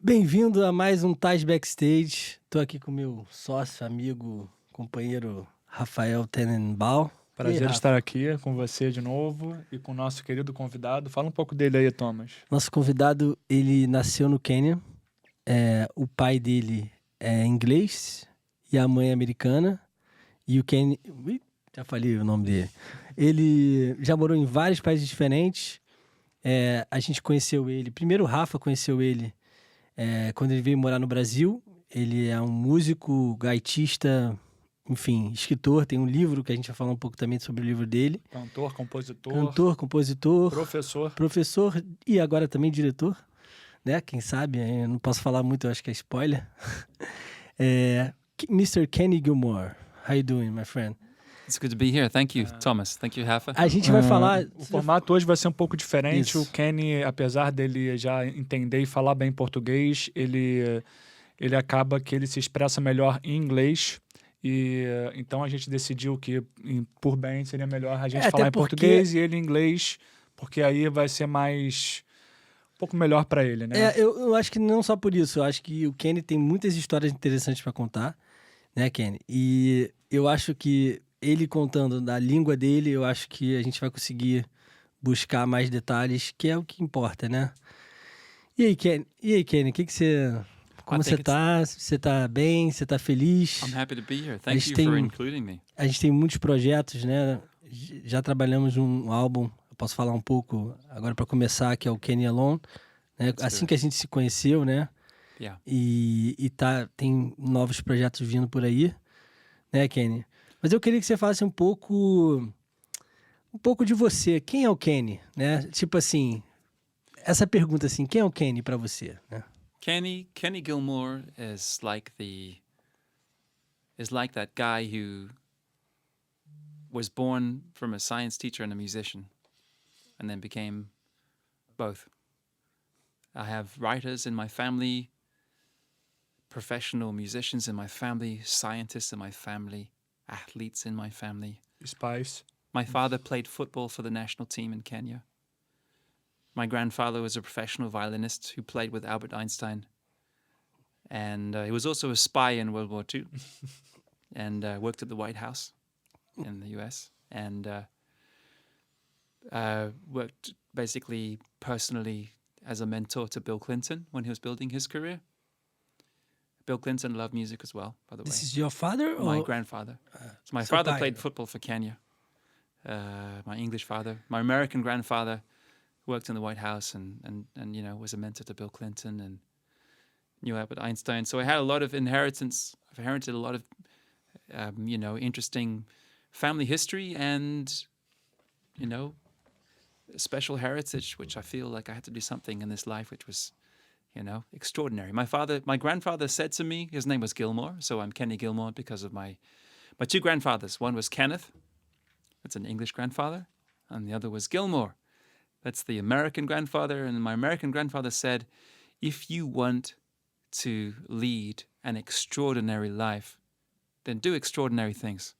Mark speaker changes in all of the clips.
Speaker 1: Bem-vindo a mais um TAS Backstage. Estou aqui com meu sócio, amigo, companheiro Rafael Tenenbaum.
Speaker 2: Prazer estar aqui com você de novo e com o nosso querido convidado. Fala um pouco dele aí, Thomas.
Speaker 1: Nosso convidado, ele nasceu no Quênia. O pai dele é inglês e a mãe é americana. E o Kenny... já falei o nome dele. Ele já morou em vários países diferentes. A gente conheceu ele... Primeiro o Rafa conheceu ele quando ele veio morar no Brasil. Ele é um músico, gaitista, enfim, escritor. Tem um livro que a gente vai falar um pouco também sobre o livro dele.
Speaker 2: Cantor,
Speaker 1: compositor,
Speaker 2: professor
Speaker 1: e agora também diretor, né? Quem sabe, eu não posso falar muito, eu acho que é spoiler. Mr. Kenny Gilmore, how you doing, my friend?
Speaker 3: It's good to be here. Thank you, Thomas. Thank you, Rafa.
Speaker 1: A gente vai falar...
Speaker 2: O formato hoje vai ser um pouco diferente.
Speaker 1: Isso.
Speaker 2: O Kenny, apesar dele já entender e falar bem português, ele acaba que ele se expressa melhor em inglês. E então a gente decidiu que, por bem, seria melhor a gente falar em português e ele em inglês, porque aí vai ser mais... um pouco melhor para ele, né?
Speaker 1: Eu acho que não só por isso. Eu acho que o Kenny tem muitas histórias interessantes para contar, né, Kenny? E eu acho que ele contando da língua dele, eu acho que a gente vai conseguir buscar mais detalhes, que é o que importa, né? E aí, Kenny, o que você... Como você tá? Você tá bem? Você tá feliz?
Speaker 3: I'm happy to be here. Thank you for including me.
Speaker 1: A gente tem muitos projetos, né? Já trabalhamos um álbum, eu posso falar um pouco agora para começar, que é o Kenny Alone, né? Assim que a gente se conheceu, né?
Speaker 3: Yeah.
Speaker 1: E tem novos projetos vindo por aí, né, Kenny? Mas eu queria que você falasse um pouco de você. Quem é o Kenny, né? Tipo assim, essa pergunta assim, quem é o Kenny para você, né?
Speaker 3: Kenny Gilmore is like that guy who was born from a science teacher and a musician, and then became both. I have writers in my family, professional musicians in my family, scientists in my family, athletes in my family.
Speaker 2: Spice.
Speaker 3: My father played football for the national team in Kenya. My grandfather was a professional violinist who played with Albert Einstein. And he was also a spy in World War II and worked at the White House in the US. And worked basically personally as a mentor to Bill Clinton when he was building his career. Bill Clinton loved music as well, by the way.
Speaker 1: This is your father?
Speaker 3: My grandfather. So my father played football for Kenya. My English father. My American grandfather worked in the White House and was a mentor to Bill Clinton and knew Albert Einstein. So I had a lot of inheritance. I've inherited a lot of, interesting family history and, special heritage, which I feel like I had to do something in this life, which was, extraordinary. My grandfather said to me, his name was Gilmore, so I'm Kenny Gilmore because of my two grandfathers. One was Kenneth, that's an English grandfather, and the other was Gilmore. That's the American grandfather. And my American grandfather said, if you want to lead an extraordinary life, then do extraordinary things.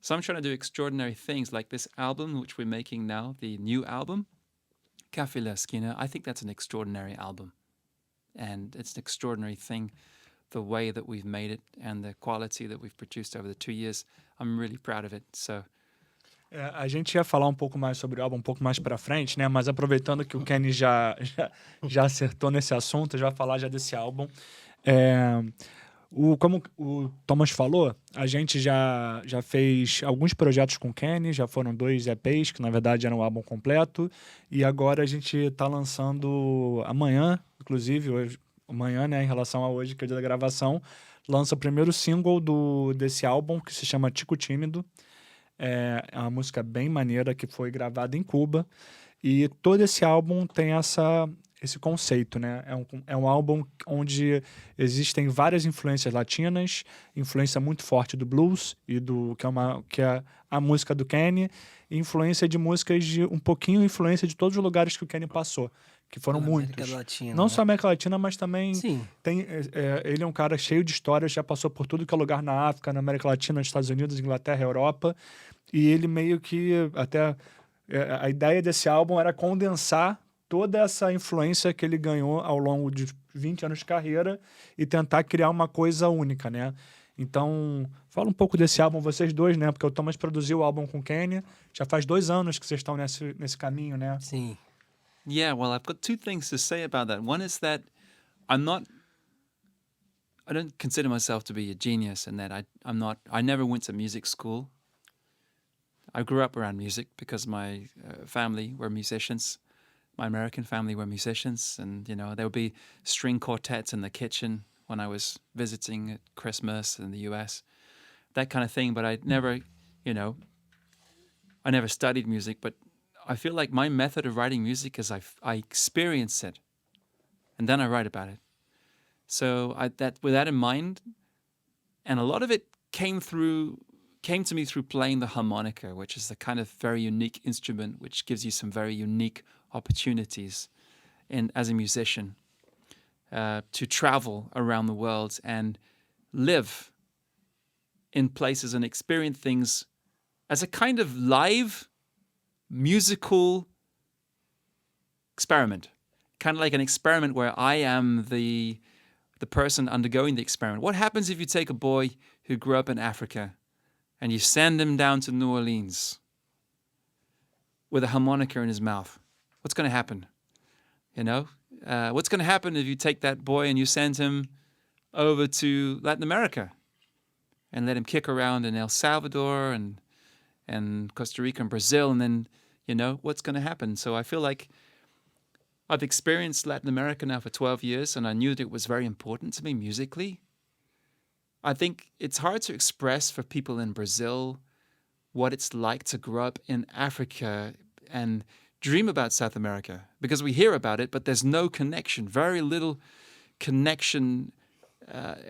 Speaker 3: So I'm trying to do extraordinary things like this album, which we're making now, the new album, Café La Esquina. I think that's an extraordinary album. And it's an extraordinary thing, the way that we've made it and the quality that we've produced over the 2 years. I'm really proud of it. So...
Speaker 2: a gente ia falar um pouco mais sobre o álbum um pouco mais para frente, né? Mas aproveitando que o Kenny já acertou nesse assunto, já vai falar já desse álbum. Como o Thomas falou, a gente já fez alguns projetos com o Kenny, já foram 2 EPs, que na verdade eram um álbum completo, e agora a gente está lançando amanhã, inclusive, amanhã, né, em relação a hoje, que é o dia da gravação, lança o primeiro single desse álbum, que se chama Tico Tímido. É uma música bem maneira que foi gravada em Cuba. E todo esse álbum tem esse conceito, né? É um álbum onde existem várias influências latinas, influência muito forte do blues, que é a música do Kenny, e influência de músicas um pouquinho influência de todos os lugares que o Kenny passou, que foram muitos.
Speaker 1: Latina,
Speaker 2: não
Speaker 1: né?
Speaker 2: só América Latina, mas também
Speaker 1: Sim.
Speaker 2: Ele é um cara cheio de histórias, já passou por tudo que é lugar na África, na América Latina, nos Estados Unidos, Inglaterra, Europa. E ele meio que até... a ideia desse álbum era condensar toda essa influência que ele ganhou ao longo de 20 anos de carreira e tentar criar uma coisa única, né? Então, fala um pouco desse álbum, vocês dois, né? Porque o Thomas produziu o álbum com Quênia. Já faz 2 anos que vocês estão nesse caminho, né?
Speaker 1: Sim.
Speaker 3: Yeah, well, I've got two things to say about that. One is that I don't consider myself to be a genius in that I never went to music school. I grew up around music because my family were musicians. My American family were musicians, and there would be string quartets in the kitchen when I was visiting at Christmas in the US, that kind of thing. But I never studied music. But I feel like my method of writing music is I experience it, and then I write about it. So with that in mind, and a lot of it came to me through playing the harmonica, which is a kind of very unique instrument, which gives you some very unique opportunities as a musician to travel around the world and live in places and experience things as a kind of live musical experiment, kind of like an experiment where I am the person undergoing the experiment. What happens if you take a boy who grew up in Africa and you send him down to New Orleans with a harmonica in his mouth? What's going to happen? What's going to happen if you take that boy and you send him over to Latin America and let him kick around in El Salvador and Costa Rica and Brazil, and then, what's going to happen? So I feel like I've experienced Latin America now for 12 years, and I knew that it was very important to me musically. I think it's hard to express for people in Brazil what it's like to grow up in Africa and dream about South America, because we hear about it, but there's no connection, very little connection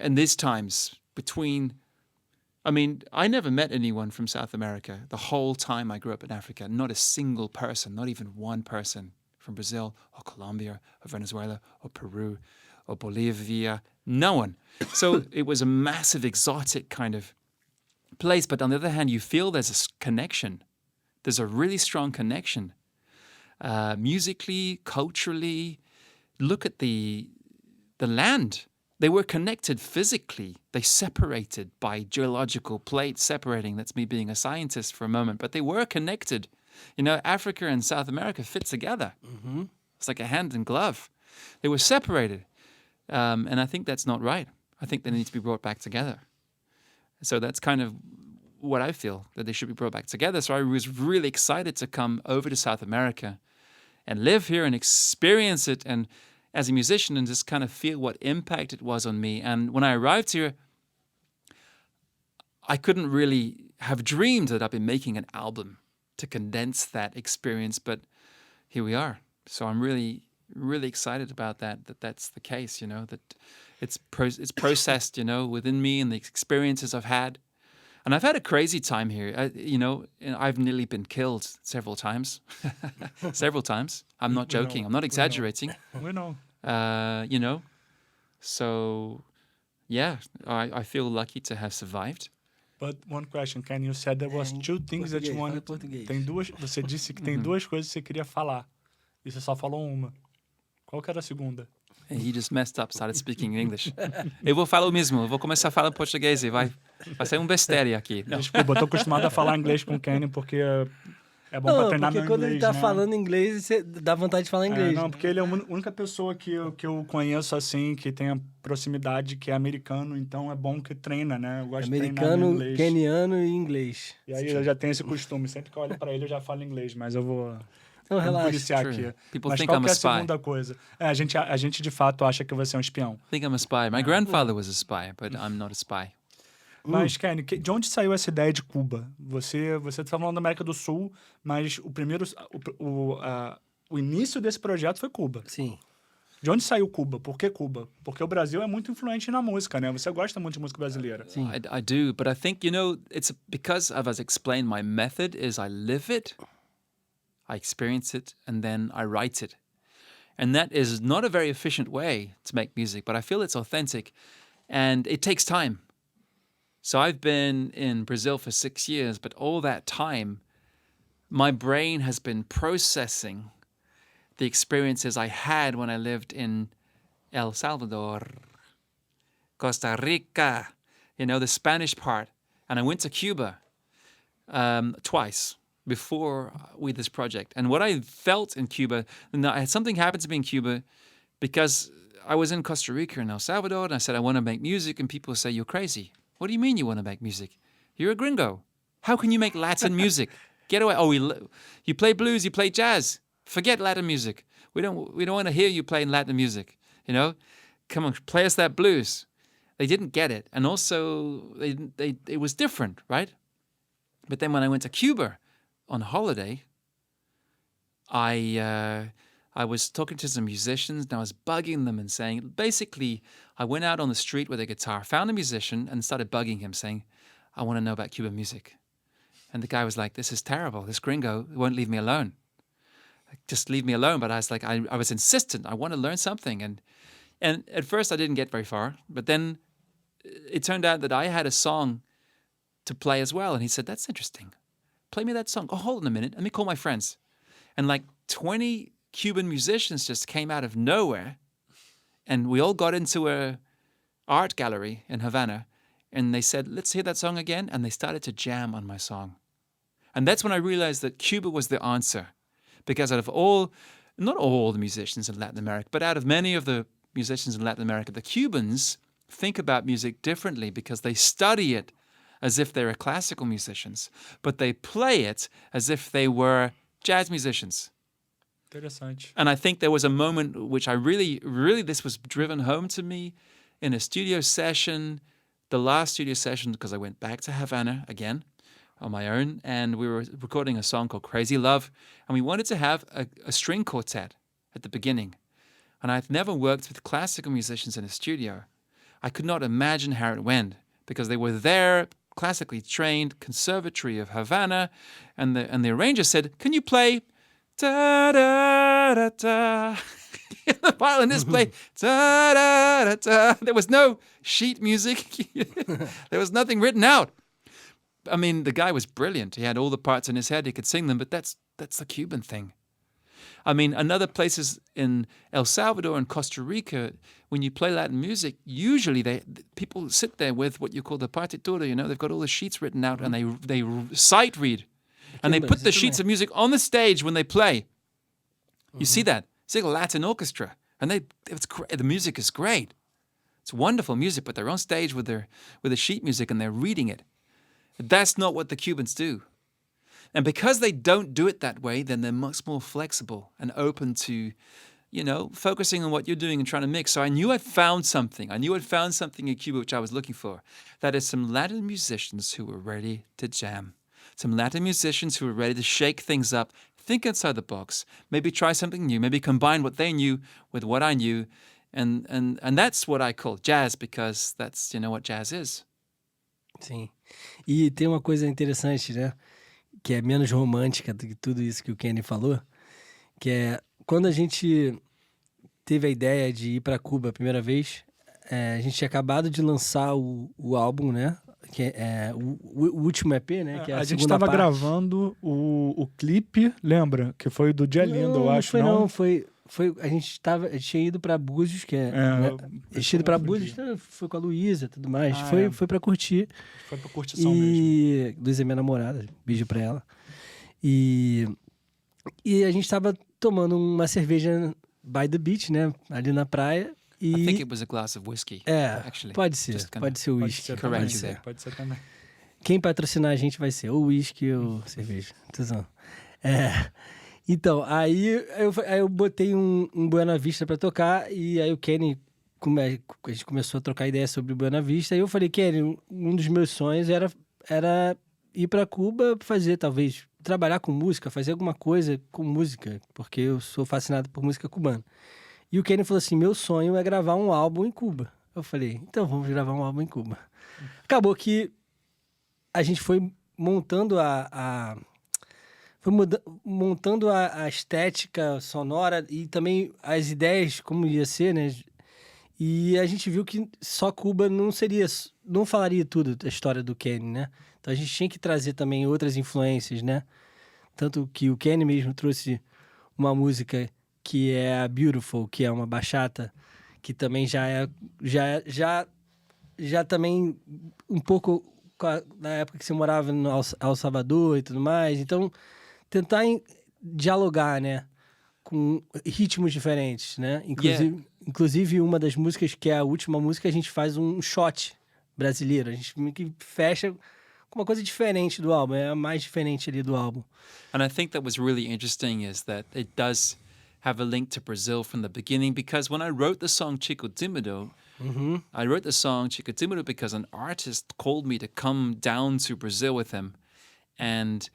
Speaker 3: in these times between... I never met anyone from South America the whole time I grew up in Africa. Not a single person, not even one person from Brazil or Colombia or Venezuela or Peru or Bolivia. No one. So it was a massive, exotic kind of place. But on the other hand, you feel there's a connection. There's a really strong connection. Musically, culturally. Look at the land. They were connected physically. They separated by geological plates separating. That's me being a scientist for a moment. But they were connected. Africa and South America fit together. Mm-hmm. It's like a hand and glove. They were separated. And I think that's not right. I think they need to be brought back together. So that's kind of what I feel, that they should be brought back together. So I was really excited to come over to South America and live here and experience it, and as a musician, and just kind of feel what impact it was on me. And when I arrived here, I couldn't really have dreamed that I'd be making an album to condense that experience, but here we are. So I'm really, really excited about that's the case, that it's processed, within me and the experiences I've had. And I've had a crazy time here, and I've nearly been killed several times. Several times. I'm not joking. I'm not exaggerating.
Speaker 2: We know.
Speaker 3: So, yeah, I feel lucky to have survived.
Speaker 2: But one question, Ken, you said there was 2 things that you wanted. Você disse que tem 2 coisas que você queria falar. E você só falou uma. Qual que era a segunda?
Speaker 3: He just messed up, started speaking English. Eu vou falar o mesmo, eu vou começar a falar português e vai sair um bestério aqui. Não.
Speaker 2: Desculpa, eu tô acostumado a falar inglês com o Kenny porque é bom pra treinar meu inglês,
Speaker 1: quando ele tá
Speaker 2: né?
Speaker 1: falando inglês, você dá vontade de falar inglês.
Speaker 2: Não, porque ele é a única pessoa que eu conheço, assim, que tem a proximidade, que é americano, então é bom que treina, né? Eu gosto de treinar meu inglês.
Speaker 1: Keniano e inglês.
Speaker 2: E aí eu já tenho esse costume, sempre que eu olho pra ele eu já falo inglês, mas eu vou...
Speaker 1: Não, relaxa.
Speaker 2: Policiar aqui.
Speaker 3: People
Speaker 2: Mas
Speaker 3: think
Speaker 2: qual
Speaker 3: I'm
Speaker 2: que é
Speaker 3: a
Speaker 2: a
Speaker 3: spy.
Speaker 2: segunda coisa? A gente de fato acha que você é um espião.
Speaker 3: I think I'm a spy. My grandfather was a spy, but I'm not a spy.
Speaker 2: Mas, Kenny, de onde saiu essa ideia de Cuba? Você tá falando da América do Sul, mas o início desse projeto foi Cuba.
Speaker 1: Sim.
Speaker 2: De onde saiu Cuba? Por que Cuba? Porque o Brasil é muito influente na música, né? Você gosta muito de música brasileira.
Speaker 1: Sim.
Speaker 3: I do, but I think, it's because I've explained my method is I live it, I experience it, and then I write it. And that is not a very efficient way to make music, but I feel it's authentic, and it takes time. So I've been in Brazil for 6 years, but all that time, my brain has been processing the experiences I had when I lived in El Salvador, Costa Rica, you know, the Spanish part. And I went to Cuba twice before with this project. And what I felt in Cuba, something happened to me in Cuba because I was in Costa Rica and El Salvador, and I said, I want to make music, and people say, you're crazy. What do you mean you want to make music? You're a gringo. How can you make Latin music? Get away. Oh, you play blues, you play jazz. Forget Latin music. We don't want to hear you playing Latin music. You know, come on, play us that blues. They didn't get it, and also it was different, right? But then when I went to Cuba on holiday, I was talking to some musicians, and I was bugging them and saying, basically, I went out on the street with a guitar, found a musician, and started bugging him, saying, I want to know about Cuban music. And the guy was like, this is terrible. This gringo won't leave me alone. Just leave me alone. But I was like, I was insistent. I want to learn something. And at first I didn't get very far. But then it turned out that I had a song to play as well. And he said, that's interesting. Play me that song. Oh, hold on a minute. Let me call my friends. And like 20 Cuban musicians just came out of nowhere. And we all got into a art gallery in Havana. And they said, let's hear that song again. And they started to jam on my song. And that's when I realized that Cuba was the answer. Because out of not all the musicians in Latin America, but out of many of the musicians in Latin America, the Cubans think about music differently because they study it as if they were classical musicians, but they play it as if they were jazz musicians.
Speaker 2: Interessante.
Speaker 3: And I think there was a moment which I really, this was driven home to me in a studio session, the last studio session, because I went back to Havana again on my own, and we were recording a song called Crazy Love, and we wanted to have a string quartet at the beginning. And I've never worked with classical musicians in a studio. I could not imagine how it went, because they were there, classically trained, Conservatory of Havana, and the arranger said, can you play da da da da? The violinist played da da da da. There was no sheet music. There was nothing written out. I mean, the guy was brilliant. He had all the parts in his head. He could sing them, but that's the Cuban thing. I mean, in other places in El Salvador and Costa Rica, when you play Latin music, usually people sit there with what you call the partitura, you know, they've got all the sheets written out and they sight read. And they put the sheets of music on the stage when they play. You see that? It's like a Latin orchestra. And the music is great. It's wonderful music, but they're on stage with the sheet music and they're reading it. That's not what the Cubans do. And because they don't do it that way, then they're much more flexible and open to, you know, focusing on what you're doing and trying to mix. So I knew I'd found something. I knew I'd found something in Cuba which I was looking for. That is some Latin musicians who were ready to jam. Some Latin musicians who were ready to shake things up, think outside the box, maybe try something new, maybe combine what they knew with what I knew. And that's what I call jazz, because that's, you know, what jazz is.
Speaker 1: Sim. E tem uma coisa interessante, né? Que é menos romântica do que tudo isso que o Kenny falou, que é quando a gente teve a ideia de ir para Cuba a primeira vez, a gente tinha acabado de lançar o álbum, né? Que é o último EP, né? Que é a
Speaker 2: gente
Speaker 1: segunda
Speaker 2: estava
Speaker 1: parte.
Speaker 2: gravando o clipe, lembra? Que foi do Dia Lindo, eu acho,
Speaker 1: não? Foi, a gente tinha ido para Búzios, que é... né? A gente tinha ido para Búzios, foi com a Luísa e tudo mais. Foi para curtir.
Speaker 2: Foi para curtição mesmo.
Speaker 1: Luísa é minha namorada, beijo para ela. E a gente estava tomando uma cerveja by the beach, né? Ali na praia.
Speaker 3: I think it was a glass of whiskey. Actually.
Speaker 1: Pode ser o whisky.
Speaker 2: Pode ser também.
Speaker 1: Quem patrocinar a gente vai ser ou whisky ou cerveja. Então, aí eu botei um Buena Vista pra tocar, e aí o Kenny, a gente começou a trocar ideia sobre o Buena Vista, e eu falei, Kenny, um dos meus sonhos era ir pra Cuba, talvez trabalhar com música, fazer alguma coisa com música, porque eu sou fascinado por música cubana. E o Kenny falou assim, meu sonho é gravar um álbum em Cuba. Eu falei, então vamos gravar um álbum em Cuba. Acabou que a gente foi montando montando a estética sonora e também as ideias, como ia ser, né? E a gente viu que só Cuba não falaria tudo da história do Kenny, né? Então a gente tinha que trazer também outras influências, né? Tanto que o Kenny mesmo trouxe uma música que é a Beautiful, que é uma bachata, que também já também um pouco na época que você morava no El Salvador e tudo mais. Então, tentar dialogar, né? Com ritmos diferentes, né? Inclusive, uma das músicas, que é a última música, a gente faz um shot brasileiro. A gente meio que fecha com uma coisa diferente do álbum. É a mais diferente ali do álbum.
Speaker 3: And I think that was really interesting is that it does have a link to Brazil from the beginning, because when I wrote the song Chico Tímido, I wrote the song Chico Tímido because an artist called me to come down to Brazil with him and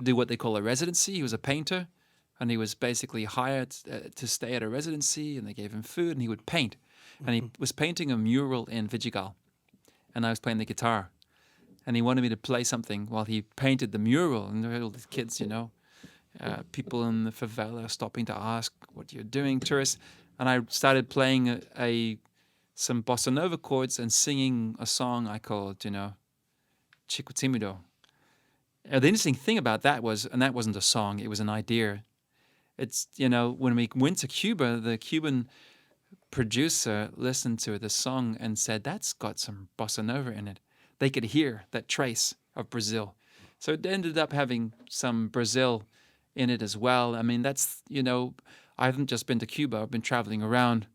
Speaker 3: do what they call a residency. He was a painter, and he was basically hired to stay at a residency, and they gave him food, and he would paint. And he was painting a mural in Vidigal, and I was playing the guitar. And he wanted me to play something while he painted the mural. And there were all these kids, people in the favela stopping to ask, what you're doing, tourists. And I started playing some bossa nova chords and singing a song I called, Chico Tímido. The interesting thing about that was, and that wasn't a song, it was an idea. It's, when we went to Cuba, the Cuban producer listened to the song and said, that's got some bossa nova in it. They could hear that trace of Brazil. So it ended up having some Brazil in it as well. I mean, that's, I haven't just been to Cuba. I've been traveling around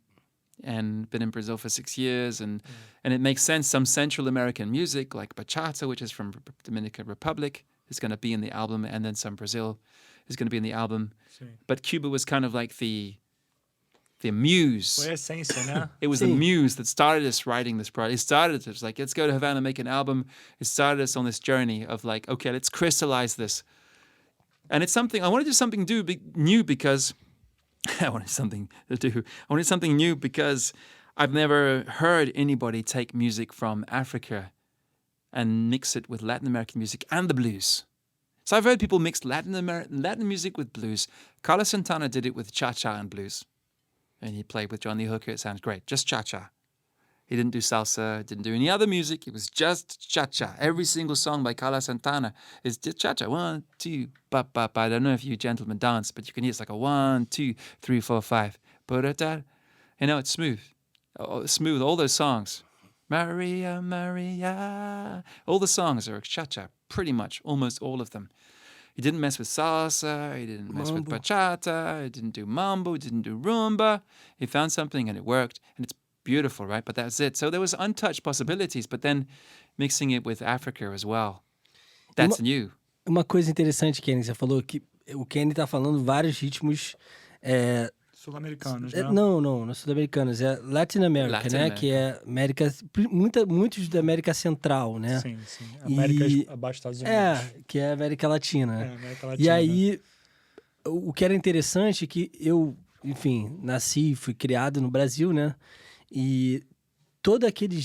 Speaker 3: and been in Brazil for 6 years. And it makes sense. Some Central American music like bachata, which is from Dominican Republic, is going to be in the album. And then some Brazil is going to be in the album.
Speaker 2: Sim.
Speaker 3: But Cuba was kind of like the muse.
Speaker 2: Foi a essência, né?
Speaker 3: It was the muse that started us writing this project. It started us like, let's go to Havana, make an album. It started us on this journey of like, okay, let's crystallize this. And it's something, I wanted to do something new because, I wanted something new because I've never heard anybody take music from Africa and mix it with Latin American music and the blues. So I've heard people mix Latin music with blues. Carlos Santana did it with cha-cha and blues. And he played with Johnny Hooker. It sounds great. Just cha-cha. He didn't do salsa, didn't do any other music. It was just cha-cha. Every single song by Carlos Santana is just cha-cha. 1, 2, ba, ba, ba. I don't know if you gentlemen dance, but you can hear it's like a 1, 2, 3, 4, 5. Ba-da-da. It's smooth. Smooth, all those songs. Maria, Maria. All the songs are cha-cha, pretty much, almost all of them. He didn't mess with salsa, he didn't mess with bachata, he didn't do mambo, he didn't do rumba. He found something and it worked, and it's beautiful, right? But that's it. So there was untouched possibilities, but then mixing it with Africa as well. That's new.
Speaker 1: Uma coisa interessante, Kenny, você falou que o Kenny tá falando vários ritmos...
Speaker 2: Sul-americanos, né?
Speaker 1: Não sul-americanos. É Latin America, né? Que é muitos da América Central, né?
Speaker 2: Sim. América abaixo dos Estados Unidos.
Speaker 1: Que é a América Latina.
Speaker 2: América Latina.
Speaker 1: E aí, o que era interessante é que eu, enfim, fui criado no Brasil, né? E todos aqueles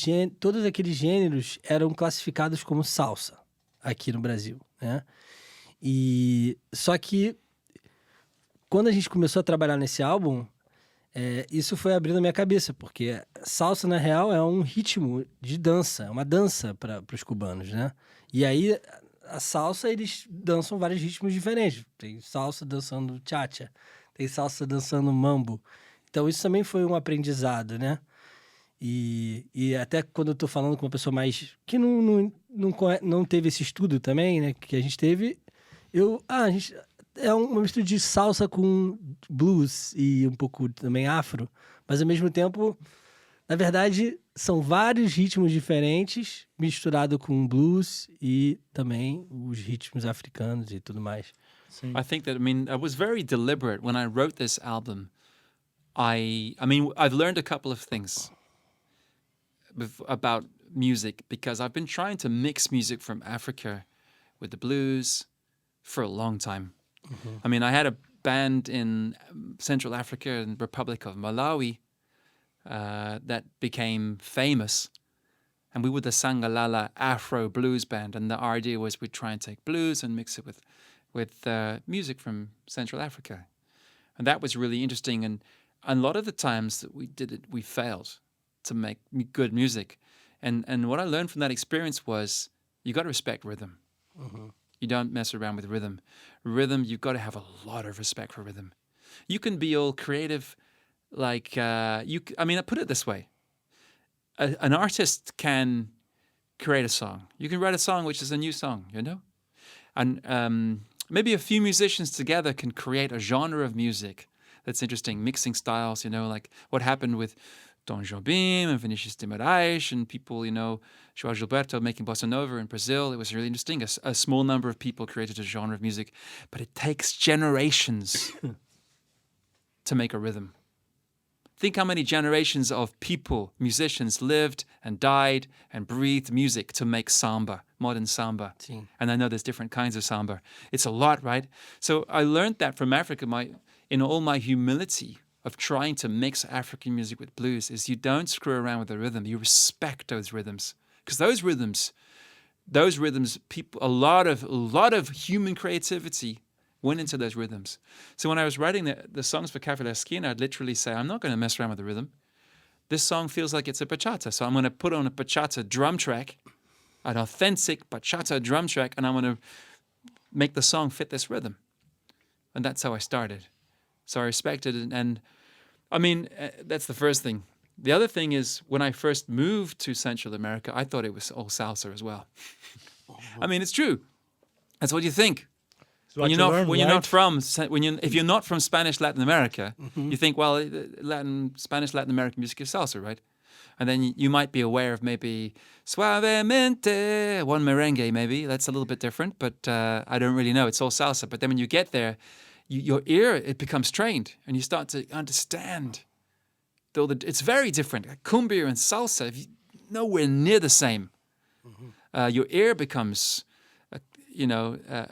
Speaker 1: gêneros eram classificados como salsa aqui no Brasil, né? E só que quando a gente começou a trabalhar nesse álbum, isso foi abrindo a minha cabeça, porque salsa, na real, é um ritmo de dança, é uma dança para os cubanos, né? E aí, a salsa, eles dançam vários ritmos diferentes. Tem salsa dançando cha-cha, tem salsa dançando mambo. Então, isso também foi um aprendizado, né? E até quando eu tô falando com uma pessoa mais... que não teve esse estudo também, né? Que a gente teve... a gente... É uma mistura de salsa com blues e um pouco também afro. Mas, ao mesmo tempo, na verdade, são vários ritmos diferentes misturado com blues e também os ritmos africanos e tudo mais.
Speaker 2: Sim.
Speaker 3: I think that, I was very deliberate when I wrote this album. I've learned a couple of things about music because I've been trying to mix music from Africa with the blues for a long time. Mm-hmm. I had a band in Central Africa and Republic of Malawi that became famous. And we were the Sangalala Afro blues band. And the idea was we'd try and take blues and mix it with music from Central Africa. And that was really interesting. And a lot of the times that we did it, we failed to make good music. And what I learned from that experience was you got to respect rhythm. Mm-hmm. You don't mess around with rhythm. Rhythm, you've got to have a lot of respect for rhythm. You can be all creative, like I put it this way: an artist can create a song. You can write a song which is a new song, you know, and maybe a few musicians together can create a genre of music that's interesting, mixing styles, you know, like what happened with Tom Jobim and Vinicius de Moraes and people, you know, João Gilberto making bossa nova in Brazil. It was really interesting. A small number of people created a genre of music, but it takes generations to make a rhythm. Think how many generations of people, musicians, lived and died and breathed music to make samba, modern samba.
Speaker 1: Sim.
Speaker 3: And I know there's different kinds of samba. It's a lot, right? So I learned that from Africa. In all my humility of trying to mix African music with blues, is you don't screw around with the rhythm. You respect those rhythms, because those rhythms, people, a lot of human creativity went into those rhythms. So when I was writing the songs for Café La Esquina, I'd literally say, I'm not going to mess around with the rhythm. This song feels like it's a bachata, so I'm going to put on a bachata drum track, an authentic bachata drum track, and I'm going to make the song fit this rhythm. And that's how I started. So I respected it. And I mean, that's the first thing. The other thing is, when I first moved to Central America, I thought it was all salsa as well. I mean, it's true. That's what you think. If you're not from Spanish Latin America, you think, well, Spanish Latin American music is salsa, right? And then you might be aware of maybe suavemente, one merengue maybe. That's a little bit different, but I don't really know. It's all salsa. But then when you get there, your ear, it becomes trained, and you start to understand. It's very different. Like cumbia and salsa, nowhere near the same. Your ear becomes,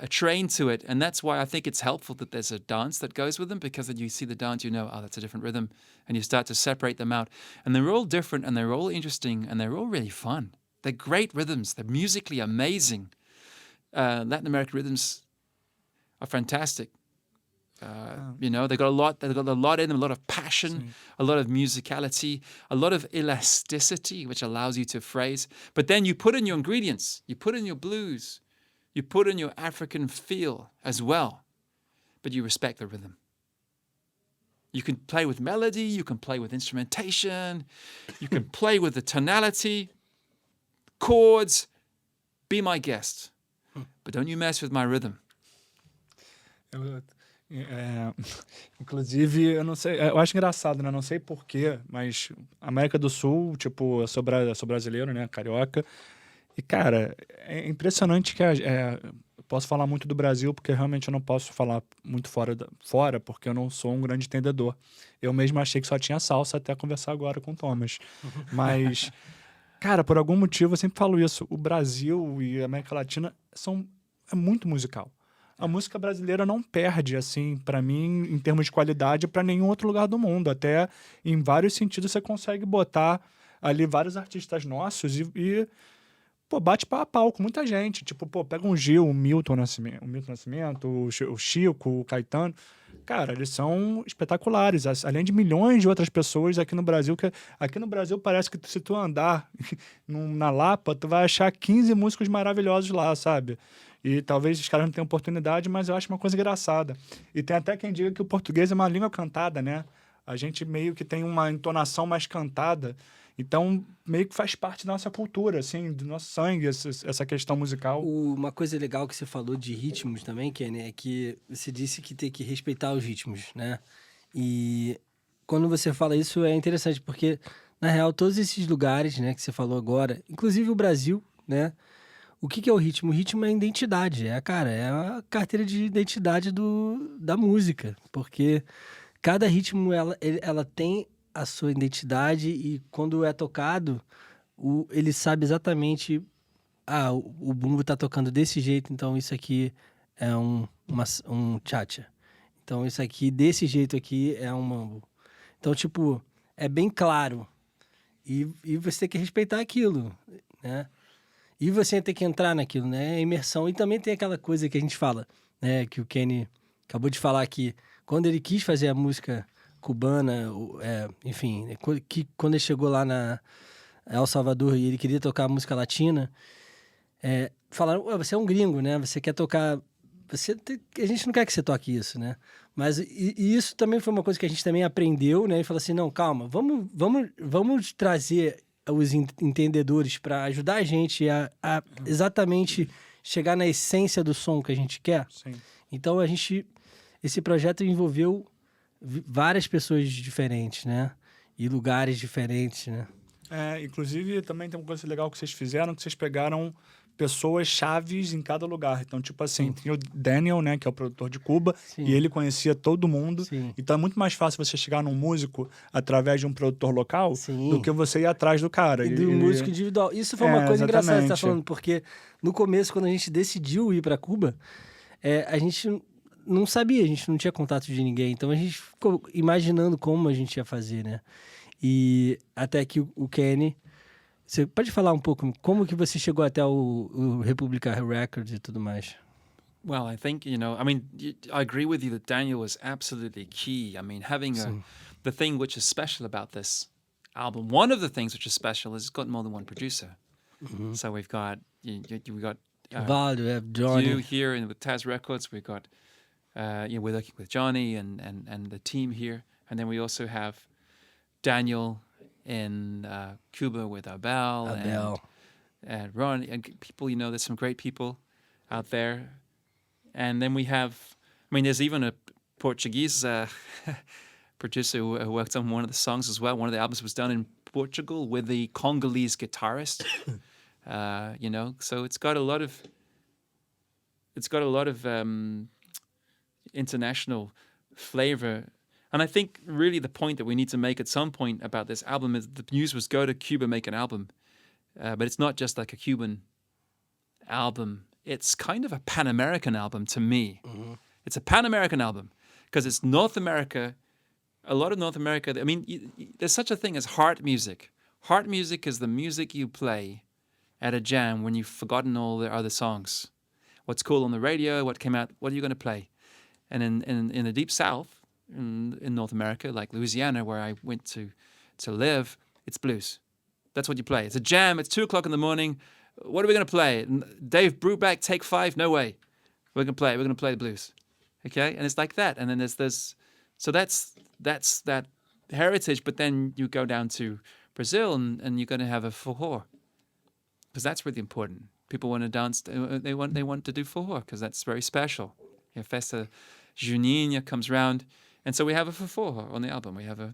Speaker 3: trained to it, and that's why I think it's helpful that there's a dance that goes with them, because then you see the dance, you know, oh, that's a different rhythm, and you start to separate them out. And they're all different, and they're all interesting, and they're all really fun. They're great rhythms. They're musically amazing. Latin American rhythms are fantastic. They've got a lot in them, a lot of passion, a lot of musicality, a lot of elasticity, which allows you to phrase. But then you put in your ingredients, you put in your blues, you put in your African feel as well, but you respect the rhythm. You can play with melody, you can play with instrumentation, you can play with the tonality, chords. Be my guest, but don't you mess with my rhythm.
Speaker 2: Inclusive, eu não sei, eu acho engraçado, né? Não sei porquê, mas América do Sul, tipo, eu sou brasileiro, né? Carioca. E, cara, é impressionante que eu posso falar muito do Brasil, porque realmente eu não posso falar muito fora, porque eu não sou um grande entendedor. Eu mesmo achei que só tinha salsa até conversar agora com o Thomas. Mas, cara, por algum motivo eu sempre falo isso. O Brasil e a América Latina é muito musical. A música brasileira não perde, assim, pra mim, em termos de qualidade, pra nenhum outro lugar do mundo. Até em vários sentidos você consegue botar ali vários artistas nossos e bate pau com muita gente. Tipo, pega um Gil, o Milton Nascimento, o Chico, o Caetano. Cara, eles são espetaculares. Além de milhões de outras pessoas aqui no Brasil. Aqui no Brasil parece que se tu andar na Lapa, tu vai achar 15 músicos maravilhosos lá, sabe? E talvez os caras não tenham oportunidade, mas eu acho uma coisa engraçada. E tem até quem diga que o português é uma língua cantada, né? A gente meio que tem uma entonação mais cantada. Então, meio que faz parte da nossa cultura, assim, do nosso sangue, essa questão musical.
Speaker 1: Uma coisa legal que você falou de ritmos também, Kenny, é que você disse que tem que respeitar os ritmos, né? E quando você fala isso é interessante, porque, na real, todos esses lugares, né, que você falou agora, inclusive o Brasil, né? O que é o ritmo? O ritmo é a identidade, é a carteira de identidade da música, porque cada ritmo, ela tem a sua identidade e quando é tocado, ele sabe exatamente, o bumbo tá tocando desse jeito, então isso aqui é um cha-cha. Então isso aqui, desse jeito aqui, é um mambo. Então, tipo, é bem claro. E você tem que respeitar aquilo, né? E você tem que entrar naquilo, né? A imersão. E também tem aquela coisa que a gente fala, né? Que o Kenny acabou de falar aqui. Quando ele quis fazer a música cubana, enfim, quando ele chegou lá na El Salvador e ele queria tocar música latina, falaram, você é um gringo, né? Você quer tocar a gente não quer que você toque isso, né? Mas e isso também foi uma coisa que a gente também aprendeu, né? E falou assim, não, calma, vamos trazer os entendedores para ajudar a gente a exatamente chegar na essência do som que a gente quer.
Speaker 2: Sim.
Speaker 1: Então esse projeto envolveu várias pessoas diferentes, né? E lugares diferentes, né?
Speaker 2: Inclusive, também tem uma coisa legal que vocês fizeram, que vocês pegaram pessoas chaves em cada lugar. Então, tipo assim, tem o Daniel, né, que é o produtor de Cuba,
Speaker 1: Sim.
Speaker 2: e ele conhecia todo mundo.
Speaker 1: Sim.
Speaker 2: Então, é muito mais fácil você chegar num músico através de um produtor local
Speaker 1: Sim.
Speaker 2: do que você ir atrás do cara.
Speaker 1: E do músico individual. Isso foi uma coisa engraçada que você tá falando, porque no começo, quando a gente decidiu ir para Cuba, a gente não sabia, a gente não tinha contato de ninguém. Então, a gente ficou imaginando como a gente ia fazer, né? E até que o Kenny... Você pode falar um pouco como que você chegou até o Republica Records e tudo mais?
Speaker 3: Well, I think, I mean, I agree with you that Daniel was absolutely key. I mean, having the thing which is special about this album, one of the things which is special is it's got more than one producer. Mm-hmm. So we've got, we got
Speaker 1: Val, we have Johnny.
Speaker 3: you here with TAS Records. We've got, we're working with Johnny and the team here. And then we also have Daniel in Cuba with Abel. And Ron, and people, there's some great people out there. And then we have, there's even a Portuguese producer who worked on one of the songs as well. One of the albums was done in Portugal with the Congolese guitarist. So it's got a lot of international flavor. And I think really the point that we need to make at some point about this album is the news was go to Cuba, make an album. But it's not just like a Cuban album. It's kind of a Pan-American album to me. Mm-hmm. It's a Pan-American album because it's North America, a lot of North America. I mean, there's such a thing as heart music. Heart music is the music you play at a jam when you've forgotten all the other songs. What's cool on the radio, what came out, what are you going to play? And in the Deep South, in North America, like Louisiana, where I went to live, it's blues. That's what you play. It's a jam. It's 2:00 in the morning. What are we going to play? Dave Brubeck, take 5? No way. We're going to play. We're going to play the blues. Okay? And it's like that. And then there's so that's that heritage. But then you go down to Brazil and you're going to have a forró. Because that's really important. People want to dance. They want to do forró because that's very special. Festa Junina comes round. And so we have a forró on the album. We have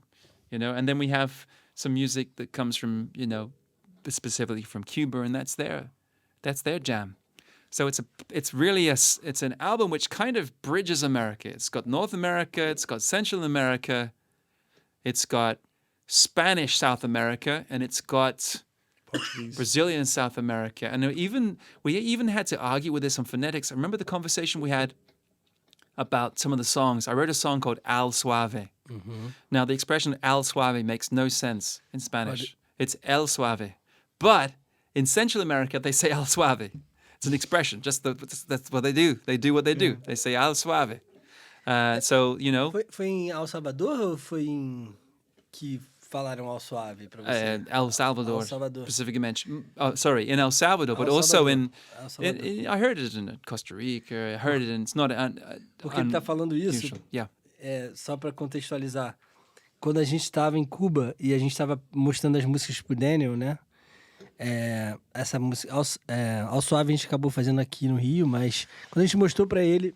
Speaker 3: and then we have some music that comes from, specifically from Cuba, and that's their jam. So it's really an album which kind of bridges America. It's got North America, it's got Central America, it's got Spanish South America, and it's got Portuguese. Brazilian South America. And we even had to argue with this on phonetics. I remember the conversation we had about some of the songs. I wrote a song called Al Suave. Mm-hmm. Now, the expression Al Suave makes no sense in Spanish. It's El Suave. But in Central America, they say Al Suave. It's an expression. That's what they do. They do what they do. They say Al Suave.
Speaker 1: Foi em El Salvador ou foi em que falaram Al Suave para você?
Speaker 3: El Salvador, specifically. Sorry, in El Salvador, but also in I heard it in Costa Rica. I heard it in. It's not.
Speaker 1: Porque ele está falando isso.
Speaker 3: Yeah.
Speaker 1: Só para contextualizar, quando a gente estava em Cuba e a gente estava mostrando as músicas pro Daniel, né? Essa música Al Suave a gente acabou fazendo aqui no Rio, mas quando a gente mostrou para ele,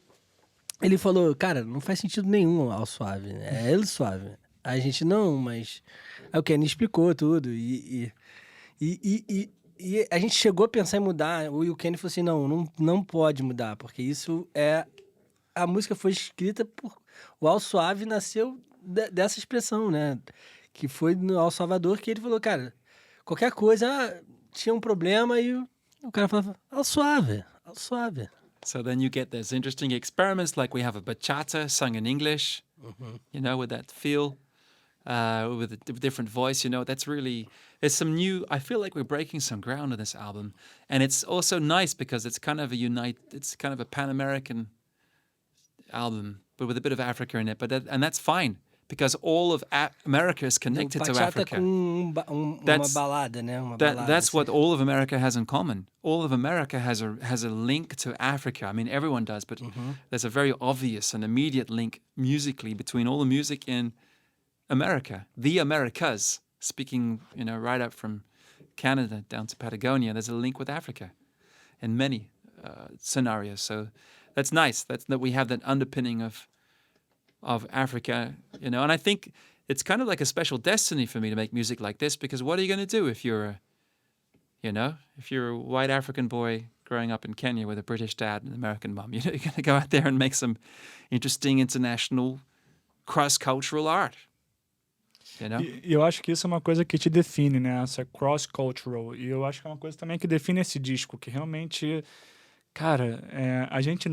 Speaker 1: ele falou, cara, não faz sentido nenhum Al Suave, né? É El Suave. A gente não, mas aí o Kenny explicou tudo e a gente chegou a pensar em mudar. E o Kenny falou assim, não pode mudar, porque isso a música foi escrita por... O Al Suave nasceu dessa expressão, né? Que foi no El Salvador que ele falou, cara, qualquer coisa tinha um problema e o cara falava, Al Suave, Al Suave.
Speaker 3: So then you get these interesting experiments, like we have a bachata sung in English, mm-hmm. With that feel, with a different voice, that's really, there's some new, I feel like we're breaking some ground on this album. And it's also nice because it's kind of it's kind of a Pan-American album, but with a bit of Africa in it. And that's fine because all of America is connected to
Speaker 1: Bachata
Speaker 3: Africa.
Speaker 1: com uma balada, né? Uma balada,
Speaker 3: That's
Speaker 1: assim.
Speaker 3: what all of America has in common. All of America has a link to Africa. I mean, everyone does, but there's a very obvious and immediate link musically between all the music in America, the Americas. Speaking, right up from Canada down to Patagonia, there's a link with Africa in many scenarios. So that's nice. That we have that underpinning of Africa, and I think it's kind of like a special destiny for me to make music like this, because what are you going to do if you're a white African boy growing up in Kenya with a British dad and an American mom? You're going to go out there and make some interesting international cross-cultural art.
Speaker 2: E eu acho que isso é uma coisa que te define, né? Essa cross-cultural. E eu acho que é uma coisa também que define esse disco, que realmente... Cara,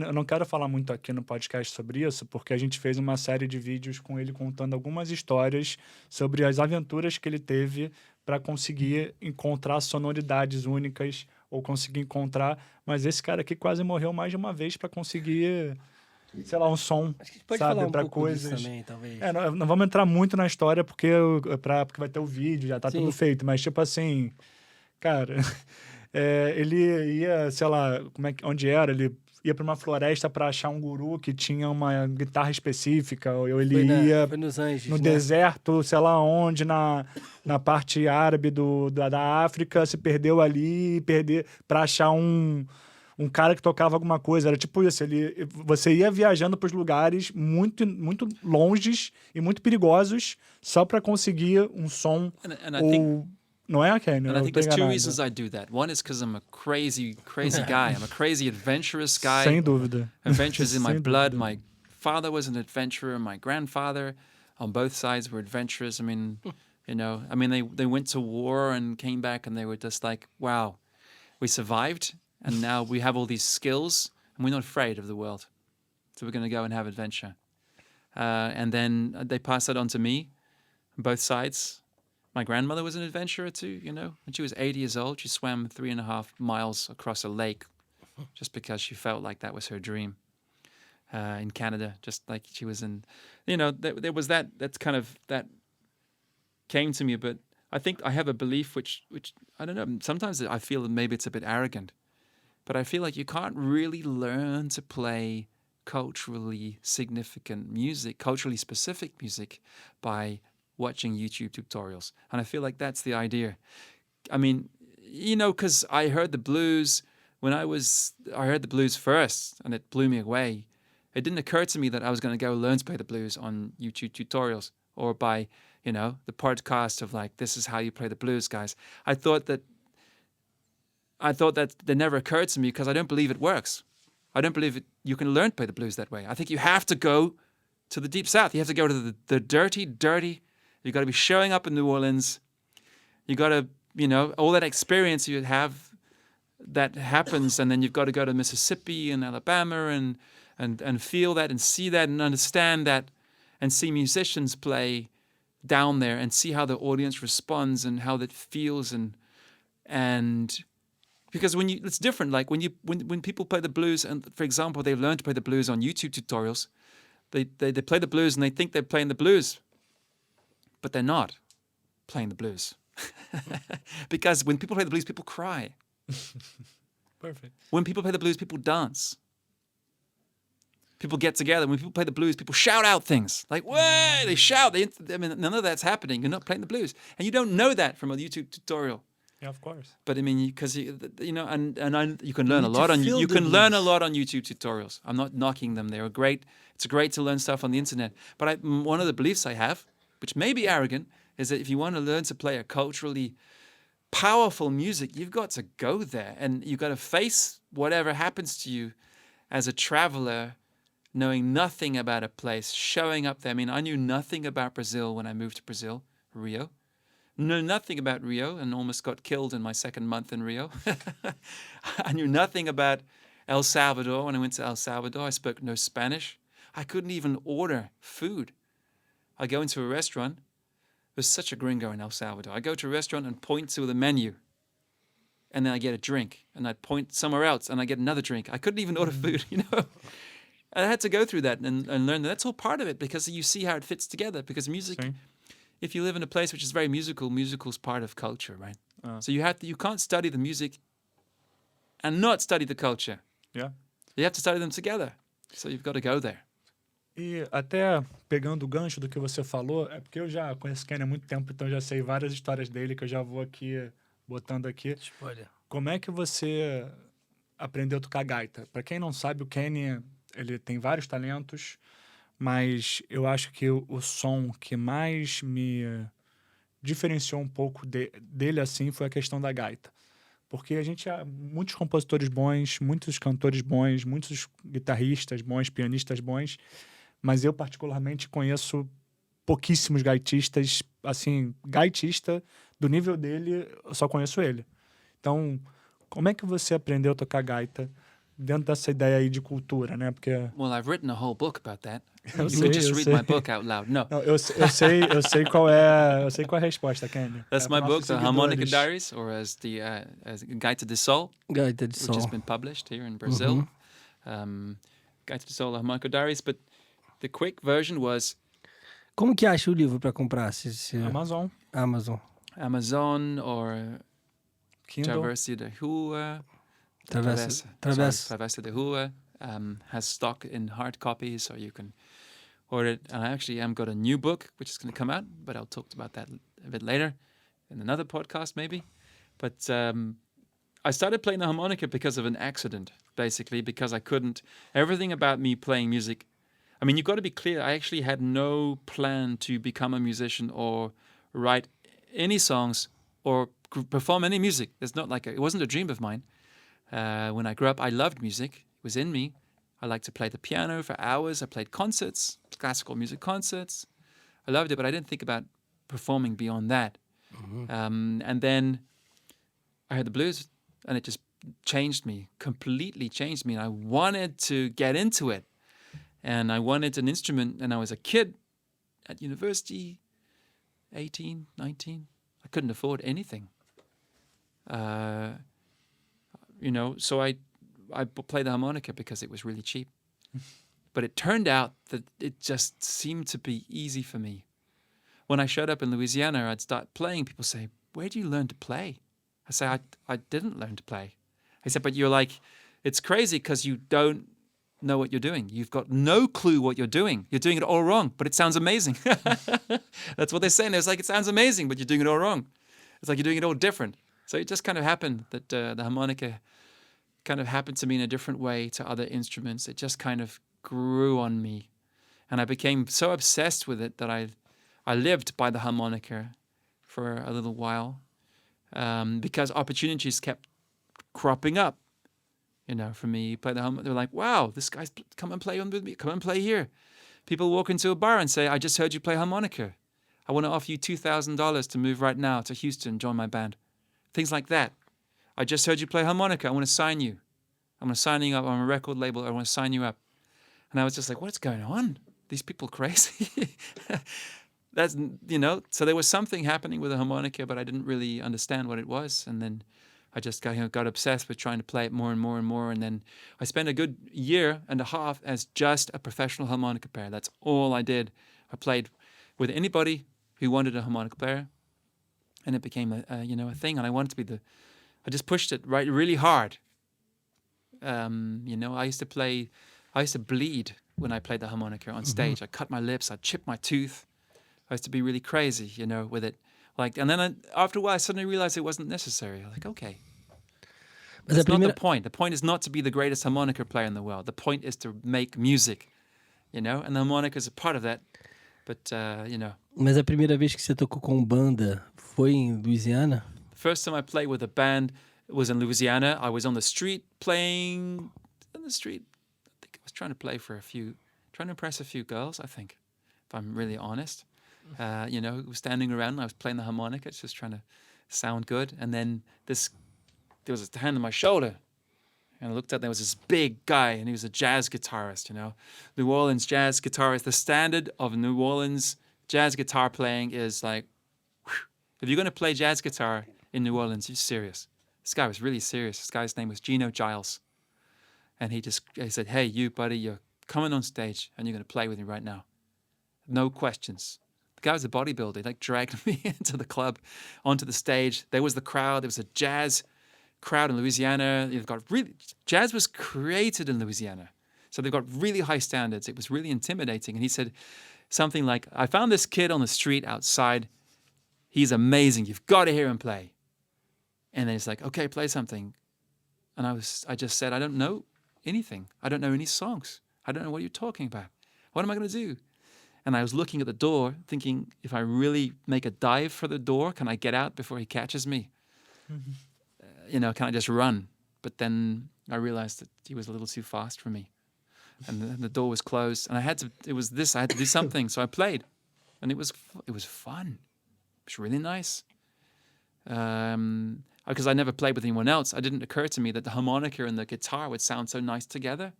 Speaker 2: eu não quero falar muito aqui no podcast sobre isso, porque a gente fez uma série de vídeos com ele contando algumas histórias sobre as aventuras que ele teve para conseguir encontrar sonoridades únicas ou conseguir encontrar... Mas esse cara aqui quase morreu mais de uma vez para conseguir... sei lá, um som,
Speaker 1: Acho que a gente pode
Speaker 2: sabe,
Speaker 1: falar um
Speaker 2: pra
Speaker 1: pouco
Speaker 2: coisas.
Speaker 1: disso também, talvez.
Speaker 2: Não vamos entrar muito na história porque vai ter o vídeo, já tá
Speaker 1: Sim.
Speaker 2: tudo feito, mas tipo assim, cara, ele ia, sei lá, onde era, ele ia pra uma floresta pra achar um guru que tinha uma guitarra específica, ou ele ia
Speaker 1: foi nos Anjos,
Speaker 2: no
Speaker 1: né?
Speaker 2: deserto, sei lá onde, na parte árabe da África, se perdeu ali, pra achar um cara que tocava alguma coisa. Era tipo isso, você ia viajando para os lugares muito, muito longes e muito perigosos só para conseguir um som.
Speaker 3: And I think,
Speaker 2: não é, Kenny?
Speaker 3: and I think there's two reasons I do that. One is because I'm a crazy guy. I'm a crazy adventurous guy.
Speaker 2: Sem dúvida.
Speaker 3: Adventures in my
Speaker 2: Sem
Speaker 3: blood.
Speaker 2: dúvida.
Speaker 3: My father was an adventurer. My grandfather on both sides were adventurers. I mean, they went to war and came back and they were just like, wow, we survived. And now we have all these skills, and we're not afraid of the world. So we're going to go and have adventure. And then they passed that on to me, on both sides. My grandmother was an adventurer too, When she was 80 years old, she swam 3.5 miles across a lake just because she felt like that was her dream in Canada, just like she was in... there was that's kind of... That came to me, but I think I have a belief which I don't know, sometimes I feel that maybe it's a bit arrogant. But I feel like you can't really learn to play culturally significant music, culturally specific music, by watching YouTube tutorials. And I feel like that's the idea. I mean, because I heard the blues I heard the blues first, and it blew me away. It didn't occur to me that I was going to go learn to play the blues on YouTube tutorials or by, the podcast of like, this is how you play the blues, guys. I thought that never occurred to me because I don't believe it works. I don't believe you can learn to play the blues that way. I think you have to go to the deep south. You have to go to the dirty. You got to be showing up in New Orleans. You got to, all that experience you have that happens, and then you've got to go to Mississippi and Alabama and feel that and see that and understand that and see musicians play down there and see how the audience responds and how that feels and because it's different. Like when people play the blues, and for example, they learn to play the blues on YouTube tutorials, they play the blues and they think they're playing the blues, but they're not playing the blues. Because when people play the blues, people cry.
Speaker 2: Perfect.
Speaker 3: When people play the blues, people dance. People get together. When people play the blues, people shout out things like, "Way!" They shout. None of that's happening. You're not playing the blues, and you don't know that from a YouTube tutorial.
Speaker 2: Yeah, of course.
Speaker 3: But I mean, because you can learn a lot on YouTube tutorials. I'm not knocking them; they're great. It's great to learn stuff on the internet. But one of the beliefs I have, which may be arrogant, is that if you want to learn to play a culturally powerful music, you've got to go there, and you've got to face whatever happens to you as a traveler, knowing nothing about a place, showing up there. I mean, I knew nothing about Brazil when I moved to Brazil, Rio. Knew nothing about Rio and almost got killed in my second month in Rio. I knew nothing about El Salvador. When I went to El Salvador, I spoke no Spanish. I couldn't even order food. I go into a restaurant. There's such a gringo in El Salvador. I go to a restaurant and point to the menu, and then I get a drink. And I point somewhere else, and I get another drink. I couldn't even order food, I had to go through that and learn that that's all part of it, because you see how it fits together. Because music,
Speaker 2: Sim.
Speaker 3: if you live in a place which is very musical, musical's part of culture, right? So you can't study the music and not study the culture.
Speaker 2: Yeah.
Speaker 3: You have to study them together. So you've got to go there.
Speaker 2: E até pegando o gancho do que você falou, é porque eu já conheço o Kenny há muito tempo, então já sei várias histórias dele que eu já vou aqui botando aqui.
Speaker 1: Spoiler.
Speaker 2: Como é que você aprendeu a tocar gaita? Para quem não sabe, o Kenny, ele tem vários talentos, mas eu acho que o som que mais me diferenciou um pouco dele assim foi a questão da gaita. Porque a gente há muitos compositores bons, muitos cantores bons, muitos guitarristas bons, pianistas bons, mas eu particularmente conheço pouquíssimos gaitistas, assim, gaitista do nível dele, eu só conheço ele. Então, como é que você aprendeu a tocar gaita dentro dessa ideia aí de cultura, né? Porque
Speaker 3: Well, I've written a whole book about that.
Speaker 2: Eu
Speaker 3: You
Speaker 2: sei,
Speaker 3: can just
Speaker 2: eu
Speaker 3: read
Speaker 2: sei.
Speaker 3: my book out loud. No.
Speaker 2: não, eu sei qual é a resposta, Kenny.
Speaker 3: That's
Speaker 2: É
Speaker 3: my
Speaker 2: para
Speaker 3: book,
Speaker 2: nossos
Speaker 3: The Harmonica
Speaker 2: seguidores.
Speaker 3: Diaries, or as Gaita de Sol,
Speaker 1: Gaita de
Speaker 3: which
Speaker 1: Sol.
Speaker 3: has been published here in Brazil. Gaita de Sol, The Harmonica Diaries. But the quick version was
Speaker 1: Como que acha o livro para comprar?
Speaker 2: Amazon,
Speaker 1: Amazon.
Speaker 3: Amazon or
Speaker 2: Kindle.
Speaker 3: Travessa da Rua.
Speaker 1: Travessa.
Speaker 3: Travessa da Rua has stock in hard copies, so you can order it. And I actually got a new book, which is going to come out, but I'll talk about that a bit later in another podcast maybe. But I started playing the harmonica because of an accident, basically, because I couldn't. Everything about me playing music, I mean, you've got to be clear, I actually had no plan to become a musician or write any songs or perform any music. It's not like it wasn't a dream of mine. When I grew up, I loved music. It was in me. I liked to play the piano for hours. I played concerts, classical music concerts. I loved it, but I didn't think about performing beyond that. And then I heard the blues, and it just changed me, completely changed me. And I wanted to get into it. And I wanted an instrument, and I was a kid at university, 18, 19. I couldn't afford anything. So I played the harmonica because it was really cheap. But it turned out that it just seemed to be easy for me. When I showed up in Louisiana, I'd start playing. People say, "Where do you learn to play?" I say, I didn't learn to play. I said, but you're like, it's crazy because you don't know what you're doing. You've got no clue what you're doing. You're doing it all wrong, but it sounds amazing. That's what they're saying. It's like, it sounds amazing, but you're doing it all wrong. It's like you're doing it all different. So it just kind of happened that the harmonica kind of happened to me in a different way to other instruments. It just kind of grew on me. And I became so obsessed with it that I lived by the harmonica for a little while because opportunities kept cropping up. For me, play the harmonica. They're like, wow, this guy's come and play with me. Come and play here. People walk into a bar and say, I just heard you play harmonica. I want to offer you $2,000 to move right now to Houston and join my band. Things like that. I just heard you play harmonica. I want to sign you. I'm going to sign you up. I'm a record label. I want to sign you up. And I was just like, what's going on? These people crazy? That's, so there was something happening with the harmonica, but I didn't really understand what it was. And then I just got obsessed with trying to play it more and more and more. And then I spent a good year and a half as just a professional harmonica player. That's all I did. I played with anybody who wanted a harmonica player. And it became a thing. And I wanted to be I just pushed it really hard. I used to bleed when I played the harmonica on stage. I cut my lips, I chipped my tooth. I used to be really crazy, with it. And then after a while, I suddenly realized it wasn't necessary. I was like, okay. That's not the point. The point is not to be the greatest harmonica player in the world. The point is to make music, and the harmonica is a part of that. But,
Speaker 1: Mas a primeira vez que você tocou com banda foi em Louisiana?
Speaker 3: The first time I played with a band was in Louisiana. I was on the street playing on the street. I think I was trying to impress a few girls, I think, if I'm really honest. Standing around and I was playing the harmonica, just trying to sound good. And then there was a hand on my shoulder. And I looked up, there was this big guy, and he was a jazz guitarist, New Orleans jazz guitarist. The standard of New Orleans jazz guitar playing is like, whew. If you're going to play jazz guitar in New Orleans, you're serious. This guy was really serious. This guy's name was Gino Giles. And he said, hey, you, buddy, you're coming on stage and you're going to play with me right now. No questions. The guy was a bodybuilder. He like dragged me into the club, onto the stage. There was the crowd. There was a jazz crowd in Louisiana. You've got really, jazz was created in Louisiana. So they've got really high standards. It was really intimidating. And he said something like, I found this kid on the street outside. He's amazing. You've got to hear him play. And then he's like, okay, play something. And I just said, I don't know anything. I don't know any songs. I don't know what you're talking about. What am I going to do? And I was looking at the door thinking, if I really make a dive for the door, can I get out before he catches me? Mm-hmm. Can I just run? But then I realized that he was a little too fast for me. And the door was closed. And I had to do something. So I played. And it was fun. It was really nice. Because I never played with anyone else, it didn't occur to me that the harmonica and the guitar would sound so nice together.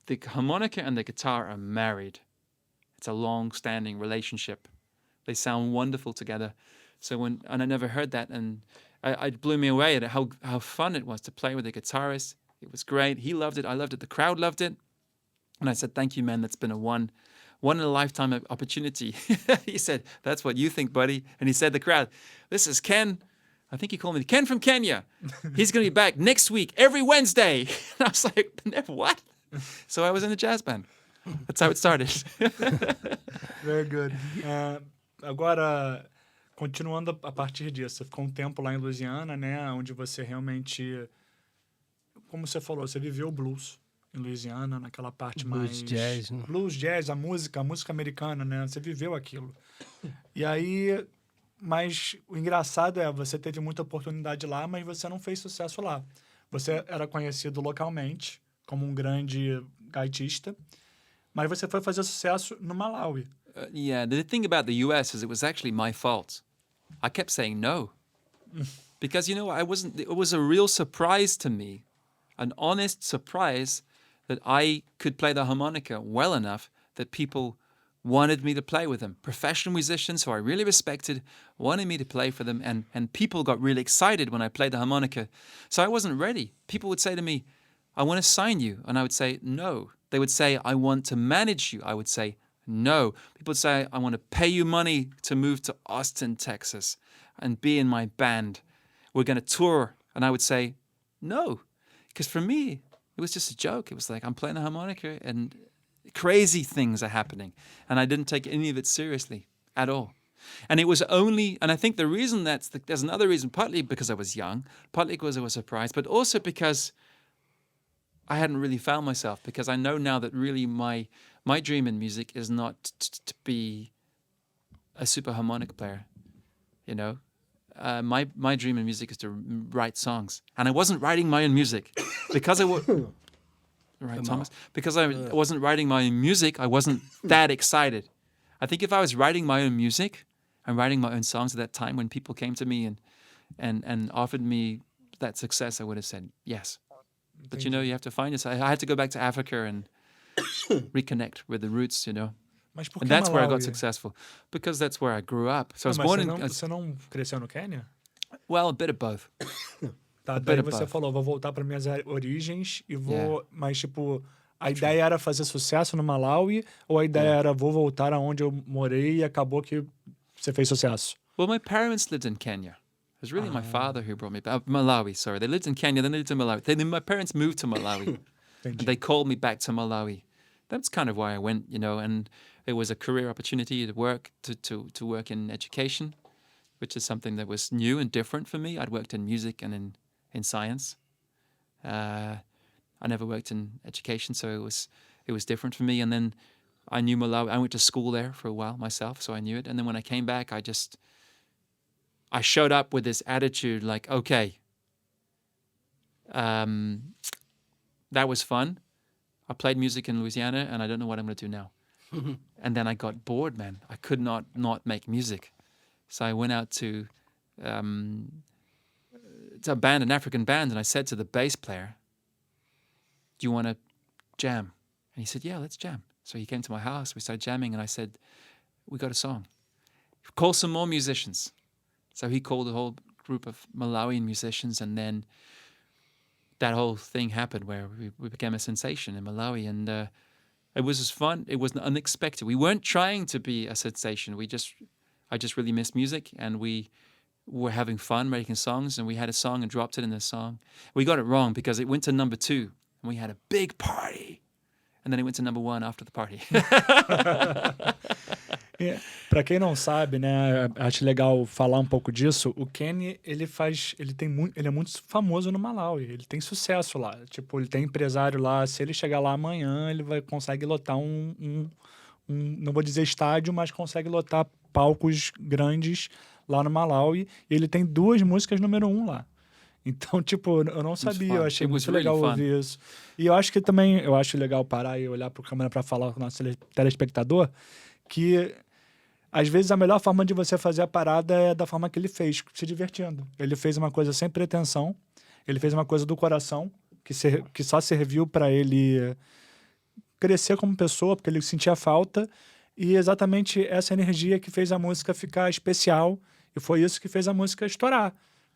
Speaker 3: The harmonica and the guitar are married. It's a long-standing relationship. They sound wonderful together. And I never heard that, and it blew me away at how fun it was to play with a guitarist. It was great. He loved it. I loved it. The crowd loved it. And I said, "Thank you, man. That's been a one in a lifetime opportunity." He said, "That's what you think, buddy." And he said to the crowd, "This is Ken." I think he called me Ken from Quênia. He's going to be back next week, every Wednesday. And I was like, what? So I was in a jazz band. That's how it started.
Speaker 2: Very good. Agora, continuando a partir disso, você ficou um tempo lá em Louisiana, né? Onde você realmente, como você falou, você viveu o blues em Louisiana, naquela parte mais...
Speaker 1: Jazz, né?
Speaker 2: Blues, jazz, a música americana, né? Você viveu aquilo. E aí... Mas o engraçado você teve muita oportunidade lá, mas você não fez sucesso lá. Você era conhecido localmente como um grande gaitista, mas você foi fazer sucesso no Malawi.
Speaker 3: Yeah, the thing about the US is it was actually my fault. I kept saying no. Because, it was a real surprise to me, an honest surprise that I could play the harmonica well enough that people wanted me to play with them. Professional musicians who I really respected wanted me to play for them, and people got really excited when I played the harmonica. So I wasn't ready. People would say to me, "I want to sign you." And I would say, "No." They would say, "I want to manage you." I would say, "No." People would say, "I want to pay you money to move to Austin, Texas and be in my band. We're going to tour." And I would say, "No." Because for me, it was just a joke. It was like, I'm playing the harmonica and crazy things are happening. And I didn't take any of it seriously at all. And it was only, and I think the reason there's another reason, partly because I was young, partly because I was surprised, but also because I hadn't really found myself, because I know now that really my dream in music is not to be a super harmonic player, My dream in music is to write songs. And I wasn't writing my own music because right, Thomas? Because I wasn't writing my own music, I wasn't that excited. I think if I was writing my own music and writing my own songs at that time, when people came to me and offered me that success, I would have said yes. But you have to find yourself. I had to go back to Africa and reconnect with the roots,
Speaker 2: Mas por que
Speaker 3: And that's
Speaker 2: Malawi?
Speaker 3: where I got successful. Because that's where I grew up. So I was born
Speaker 2: Você não cresceu no Quênia?
Speaker 3: Well, a bit of both.
Speaker 2: Tá, daí você falou, vou voltar para minhas origens e vou...
Speaker 3: Yeah.
Speaker 2: Mas, a ideia era fazer sucesso no Malawi ou a ideia era vou voltar aonde eu morei e acabou que você fez sucesso?
Speaker 3: Well, my parents lived in Kenya. It was really my father who brought me back. Malawi, sorry. They lived in Kenya, then they lived in Malawi. My parents moved to Malawi. And they called me back to Malawi. That's kind of why I went, and it was a career opportunity to work, to work in education, which is something that was new and different for me. I'd worked in music and in science. I never worked in education, so it was different for me. And then I knew Malawi. I went to school there for a while myself, so I knew it. And then when I came back, I showed up with this attitude like, okay, that was fun. I played music in Louisiana, and I don't know what I'm going to do now. And then I got bored, man. I could not make music. So I went out to a band, an African band, and I said to the bass player, "Do you want to jam?" And he said, "Yeah, let's jam." So he came to my house, we started jamming, and I said, "We got a song. Call some more musicians." So he called a whole group of Malawian musicians, and then that whole thing happened where we became a sensation in Malawi. And It was just fun. It was unexpected. We weren't trying to be a sensation. I just really missed music, and we were having fun making songs, and we had a song and dropped it in the song. We got it wrong because it went to number 2, and we had a big party, and then it went to number 1 after the party.
Speaker 2: Pra quem não sabe, né, acho legal falar um pouco disso. O Kenny, ele é muito famoso no Malawi. Ele tem sucesso lá. Tipo, ele tem empresário lá. Se ele chegar lá amanhã, ele consegue lotar não vou dizer estádio, mas consegue lotar palcos grandes lá no Malawi. E ele tem 2 músicas número 1 lá. Então, tipo, eu não sabia, eu achei muito legal ouvir isso. E eu acho que também, eu acho legal parar e olhar pro câmera para falar com o nosso telespectador que às vezes a melhor forma de você fazer a parada é da forma que ele fez, se divertindo. Ele fez uma coisa sem pretensão, ele fez uma coisa do coração, que só serviu para ele crescer como pessoa, porque ele sentia falta, e exatamente essa energia que fez a música ficar especial, e foi isso que fez a música estourar.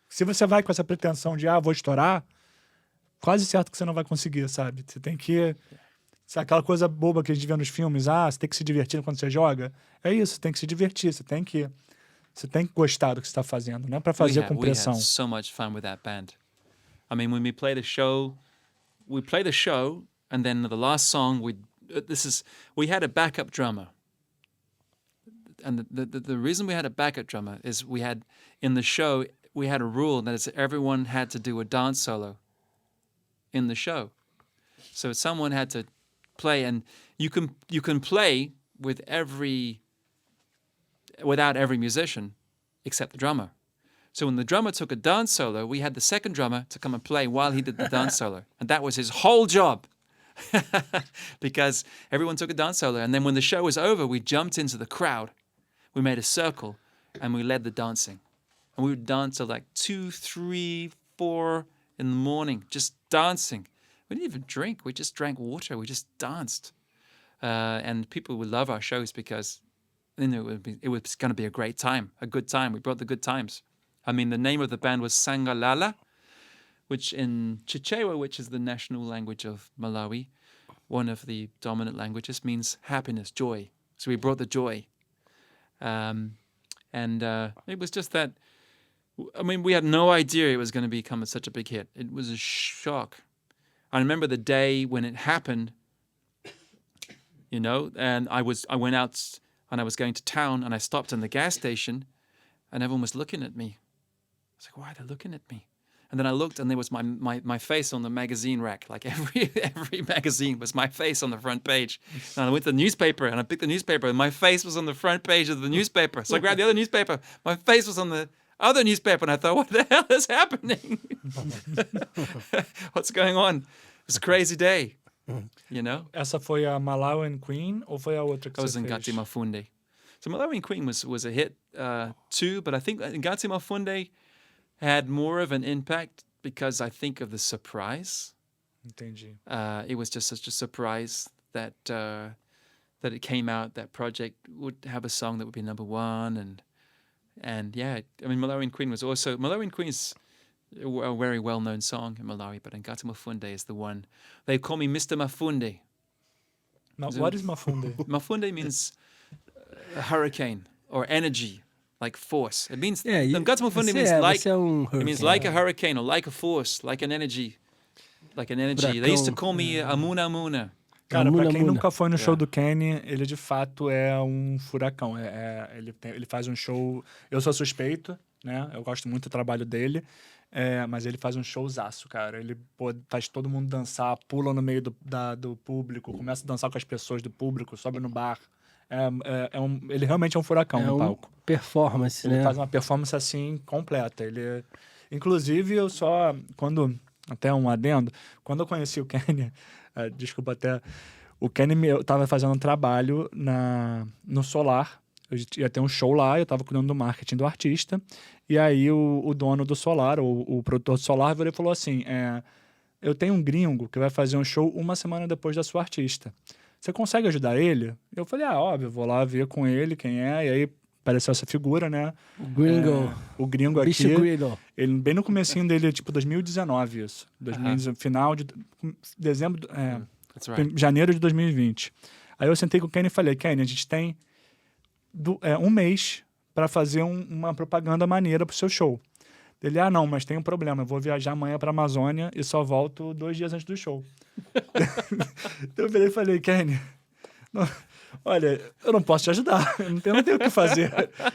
Speaker 2: Se você vai com essa pretensão de, vou estourar, quase certo que você não vai conseguir, sabe? Você tem que... Aquela coisa boba que a gente vê nos filmes, você tem que se divertir quando você joga. É isso, tem que se divertir, você tem que gostar do que você está fazendo, não é para fazer com pressão.
Speaker 3: We had so much fun with that band. I mean, when we play the show, and then the last song, we had a backup drummer. And the reason we had a backup drummer is in the show, we had a rule that is everyone had to do a dance solo in the show. So someone had to play, and you can play without every musician except the drummer. So when the drummer took a dance solo, we had the second drummer to come and play while he did the dance solo. And that was his whole job. Because everyone took a dance solo, and then when the show was over, we jumped into the crowd. We made a circle, and we led the dancing. And we would dance till like 2, 3, 4 in the morning, just dancing. We didn't even drink. We just drank water. We just danced. And people would love our shows because it was going to be a great time, a good time. We brought the good times. I mean, the name of the band was Sangalala, which in Chichewa, which is the national language of Malawi, one of the dominant languages, means happiness, joy. So we brought the joy. And it was just that, I mean, we had no idea it was going to become such a big hit. It was a shock. I remember the day when it happened, and I went out and I was going to town and I stopped in the gas station and everyone was looking at me. I was like, why are they looking at me? And then I looked and there was my face on the magazine rack. Like every magazine was my face on the front page. And I went to the newspaper and I picked the newspaper and my face was on the front page of the newspaper. So I grabbed the other newspaper. My face was on the other newspaper and I thought, what the hell is happening? What's going on? It's a crazy day,
Speaker 2: Essa foi a Malawian Queen ou foi a outra que você fez?
Speaker 3: I was in Ngati Mafunde. So Malawian Queen was a hit too, but I think Ngati Mafunde had more of an impact because I think of the surprise.
Speaker 2: Entendi.
Speaker 3: It was just such a surprise that it came out. That project would have a song that would be number 1, and yeah, I mean, Malawian Queen is a very well-known song in Malawi, but Ngati Mafunde is the one. They call me Mr. Mafunde.
Speaker 2: What is Mafunde?
Speaker 3: Mafunde means hurricane or energy, like force. It means Ngati Mafunde means like a hurricane or like a force, like an energy. They used to call me Amuna Amuna.
Speaker 2: Cara, pra quem nunca foi no show do Kenny, ele de fato é um furacão. Ele faz um show... Eu sou suspeito, né? Eu gosto muito do trabalho dele. Mas ele faz um showzaço, cara. Ele faz todo mundo dançar, pula no meio do público, começa a dançar com as pessoas do público, sobe no bar. Ele realmente é um furacão no palco.
Speaker 1: Performance,
Speaker 2: ele faz uma performance assim completa. Inclusive, até um adendo, quando eu conheci o Kenny, desculpa até, o Kenny, eu tava fazendo um trabalho no Solar. Eu ia ter um show lá, eu tava cuidando do marketing do artista, e aí o dono do Solar, o produtor do Solar, ele falou assim, eu tenho um gringo que vai fazer um show 1 semana depois da sua artista. Você consegue ajudar ele? Eu falei, óbvio, vou lá ver com ele quem é, e aí apareceu essa figura, né? O gringo aqui.
Speaker 1: Bicho gringo.
Speaker 2: Ele, bem no comecinho dele, tipo 2019 isso. Final de dezembro...
Speaker 3: That's right.
Speaker 2: Janeiro de 2020. Aí eu sentei com o Kenny e falei, Kenny, a gente tem um mês para fazer uma propaganda maneira pro seu show. Ele, não, mas tem um problema, eu vou viajar amanhã pra Amazônia e só volto 2 dias antes do show. Então eu virei e falei, Kenny, olha, eu não posso te ajudar, eu não tenho o que fazer.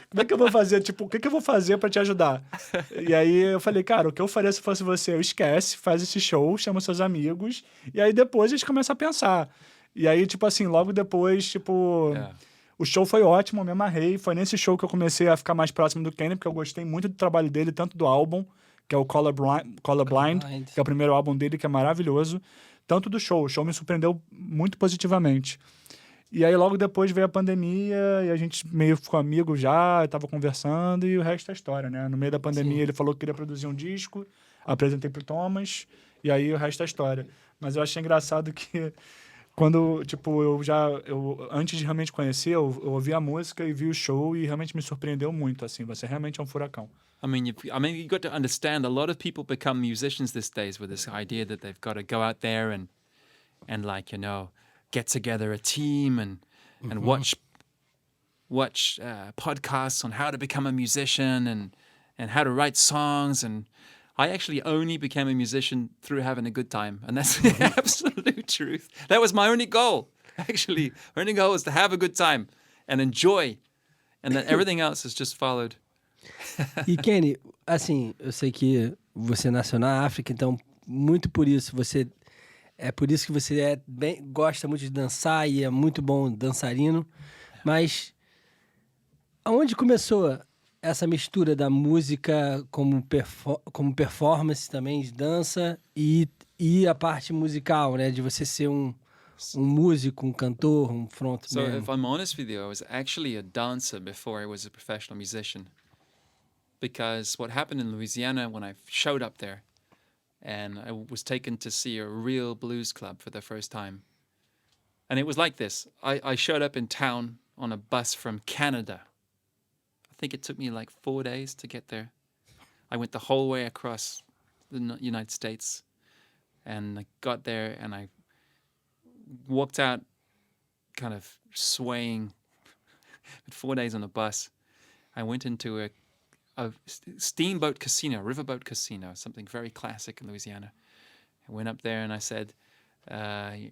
Speaker 2: Como é que eu vou fazer? Tipo, o que eu vou fazer pra te ajudar? E aí eu falei, cara, o que eu faria se fosse você? Eu esquece, faz esse show, chama seus amigos, e aí depois a gente começa a pensar. E aí, tipo assim, logo depois, tipo...
Speaker 3: Yeah.
Speaker 2: O show foi ótimo, eu me amarrei. Foi nesse show que eu comecei a ficar mais próximo do Kenny, porque eu gostei muito do trabalho dele, tanto do álbum, que é o Colorblind, que é o primeiro álbum dele, que é maravilhoso, tanto do show. O show me surpreendeu muito positivamente. E aí, logo depois veio a pandemia e a gente meio ficou amigo já, tava conversando e o resto é história, né? No meio da pandemia, ele falou que queria produzir um disco, apresentei pro Thomas e aí o resto é história. Mas eu achei engraçado que quando, tipo, antes de realmente conhecer, eu ouvi a música e vi o show e realmente me surpreendeu muito, assim. Você realmente é um furacão.
Speaker 3: I mean, you got to understand. A lot of people become musicians these days with this idea that they've got to go out there and like, get together a team and watch podcasts on how to become a musician and how to write songs. And I actually only became a musician through having a good time, and that's the absolute truth. That was my only goal. Actually, my only goal was to have a good time and enjoy, and then everything else has just followed.
Speaker 1: E Kenny, assim, eu sei que você nasceu na África, então muito por isso por isso que você gosta muito de dançar e é muito bom dançarino. Mas aonde começou essa mistura da música como performance também de dança e a parte musical, né, de você ser um músico, um cantor, um frontman?
Speaker 3: So if I'm honest with you, I was actually a dancer before I was a professional musician. Because what happened in Louisiana when I showed up there, and I was taken to see a real blues club for the first time. And it was like this. I showed up in town on a bus from Canada. I think it took me like 4 days to get there. I went the whole way across the United States. And I got there and I walked out kind of swaying. 4 days on a bus. I went into a steamboat casino, riverboat casino, something very classic in Louisiana. I went up there and I said, to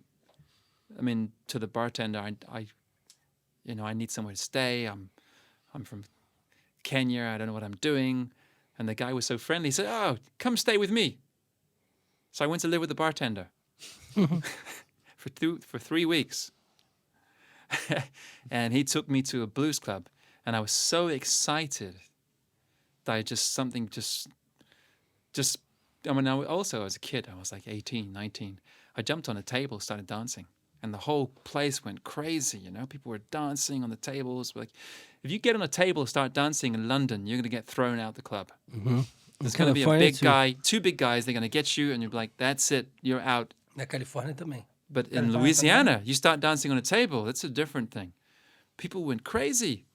Speaker 3: the bartender, I need somewhere to stay. I'm from Quênia. I don't know what I'm doing. And the guy was so friendly. He said, "Oh, come stay with me." So I went to live with the bartender for 3 weeks. And he took me to a blues club. And I was so excited that I was a kid. I was like 18, 19. I jumped on a table, started dancing. And the whole place went crazy, People were dancing on the tables. Like, if you get on a table and start dancing in London, you're going to get thrown out the club.
Speaker 1: Mm-hmm.
Speaker 3: There's going to be a big guy, 2 big guys, they're going to get you, and you're like, that's it, you're out.
Speaker 1: Na Califórnia também.
Speaker 3: But in Louisiana, you start dancing on a table, that's a different thing. People went crazy.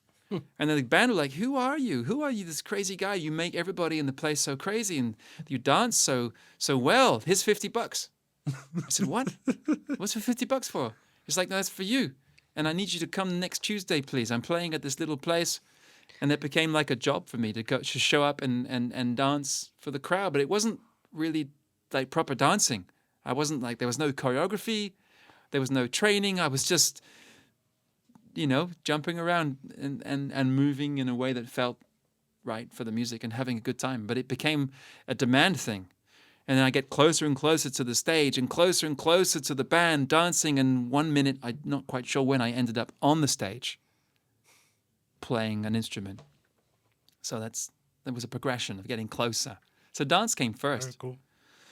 Speaker 3: And then the band were like, who are you? Who are you, this crazy guy? You make everybody in the place so crazy, and you dance so well. Here's $50. I said, what? What's for $50 for? It's like, no, that's for you. And I need you to come next Tuesday, please. I'm playing at this little place. And it became like a job for me to show up and dance for the crowd. But it wasn't really like proper dancing. I wasn't like, there was no choreography. There was no training. I was just, jumping around and moving in a way that felt right for the music and having a good time. But it became a demand thing. And then I get closer and closer to the stage and closer to the band dancing. And 1 minute, I'm not quite sure when, I ended up on the stage playing an instrument. So there was a progression of getting closer. So dance came first.
Speaker 2: Very cool.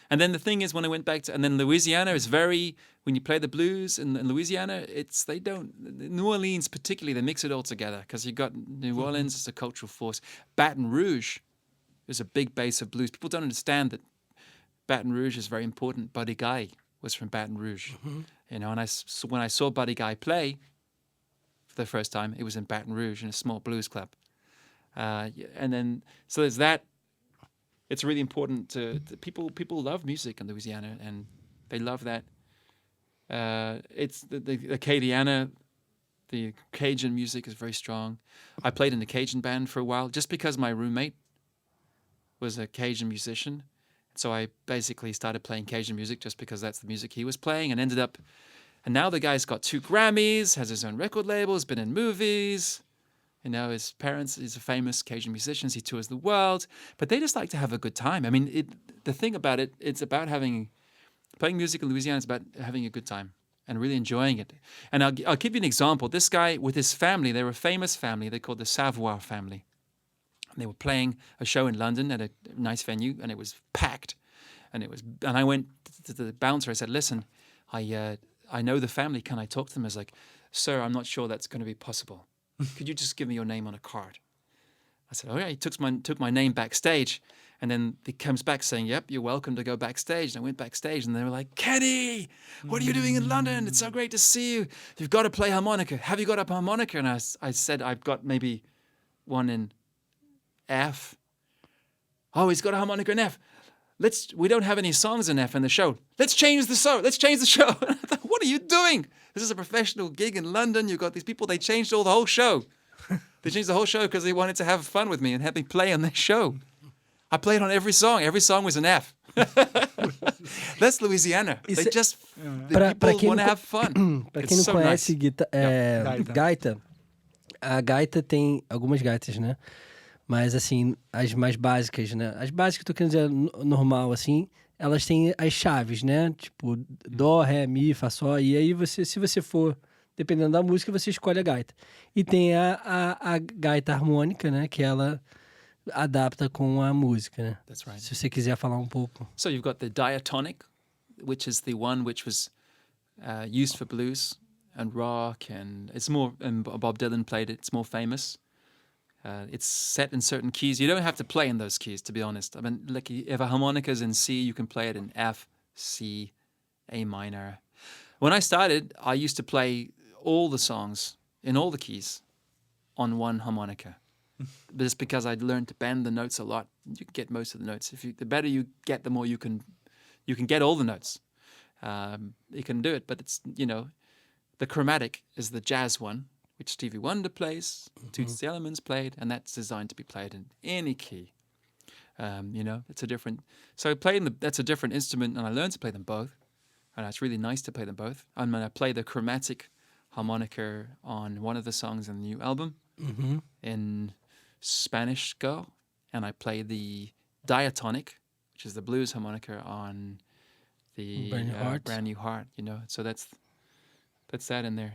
Speaker 3: And then the thing is, when I went back and then Louisiana is when you play the blues in Louisiana, New Orleans particularly, they mix it all together because you got New Orleans as a cultural force. Baton Rouge is a big base of blues. People don't understand that Baton Rouge is very important. Buddy Guy was from Baton Rouge, and when I saw Buddy Guy play for the first time, it was in Baton Rouge in a small blues club. And then, so there's that. It's really important to people love music in Louisiana, and they love that It's the Acadiana, the Cajun music is very strong. I played in a Cajun band for a while just because my roommate was a Cajun musician. So I basically started playing Cajun music just because that's the music he was playing, and ended up. And now the guy's got 2 Grammys, has his own record label, has been in movies. You know, his parents, he's a famous Cajun musician. He tours the world, but they just like to have a good time. I mean, the thing about it, it's about playing music in Louisiana is about having a good time and really enjoying it. And I'll give you an example. This guy with his family, they were a famous family. They're called the Savoir family. They were playing a show in London at a nice venue, and it was packed. And I went to the bouncer. I said, "Listen, I know the family. Can I talk to them?" I was like, "Sir, I'm not sure that's going to be possible. Could you just give me your name on a card?" I said, "Oh yeah." He took my name backstage, and then he comes back saying, "Yep, you're welcome to go backstage." And I went backstage, and they were like, "Kenny, what are you doing in London? It's so great to see you. You've got to play harmonica. Have you got a harmonica?" And I said, "I've got maybe one in F." "Oh, he's got a harmonica in F. We don't have any songs in F in the show. Let's change the show. Let's change the show." And I thought, what are you doing? This is a professional gig in London. You've got these people. They changed the whole show. They changed the whole show because they wanted to have fun with me and have me play on their show. I played on every song. Every song was an F. That's Louisiana. The people want to have fun.
Speaker 1: Pra quem não conhece gaita, a gaita tem algumas gaitas, né? Mas, assim, as mais básicas, né? As básicas, tô querendo dizer, normal, assim, elas têm as chaves, né? Tipo, dó, ré, mi, fá, sol. E aí, se você for, dependendo da música, você escolhe a gaita. E tem a gaita harmônica, né? Que ela adapta com a música, né?
Speaker 3: That's right.
Speaker 1: Se você quiser falar um pouco.
Speaker 3: So you've got the diatonic, which is the one which was used for blues and rock, and it's more, and Bob Dylan played it, it's more famous. It's set in certain keys. You don't have to play in those keys, to be honest. I mean, like if a harmonica is in C, you can play it in F, C, A minor. When I started, I used to play all the songs in all the keys on one harmonica. But it's because I'd learned to bend the notes a lot. You can get most of the notes. The better you get, the more you can get all the notes. You can do it, but it's, the chromatic is the jazz one, which Stevie Wonder plays, Toots the Elements played, and that's designed to be played in any key. It's a different. So that's a different instrument, and I learned to play them both, and it's really nice to play them both. I'm going to play the chromatic harmonica on one of the songs in the new album, in Spanish Girl, and I play the diatonic, which is the blues harmonica, on the Brand New Heart. So that's that in there.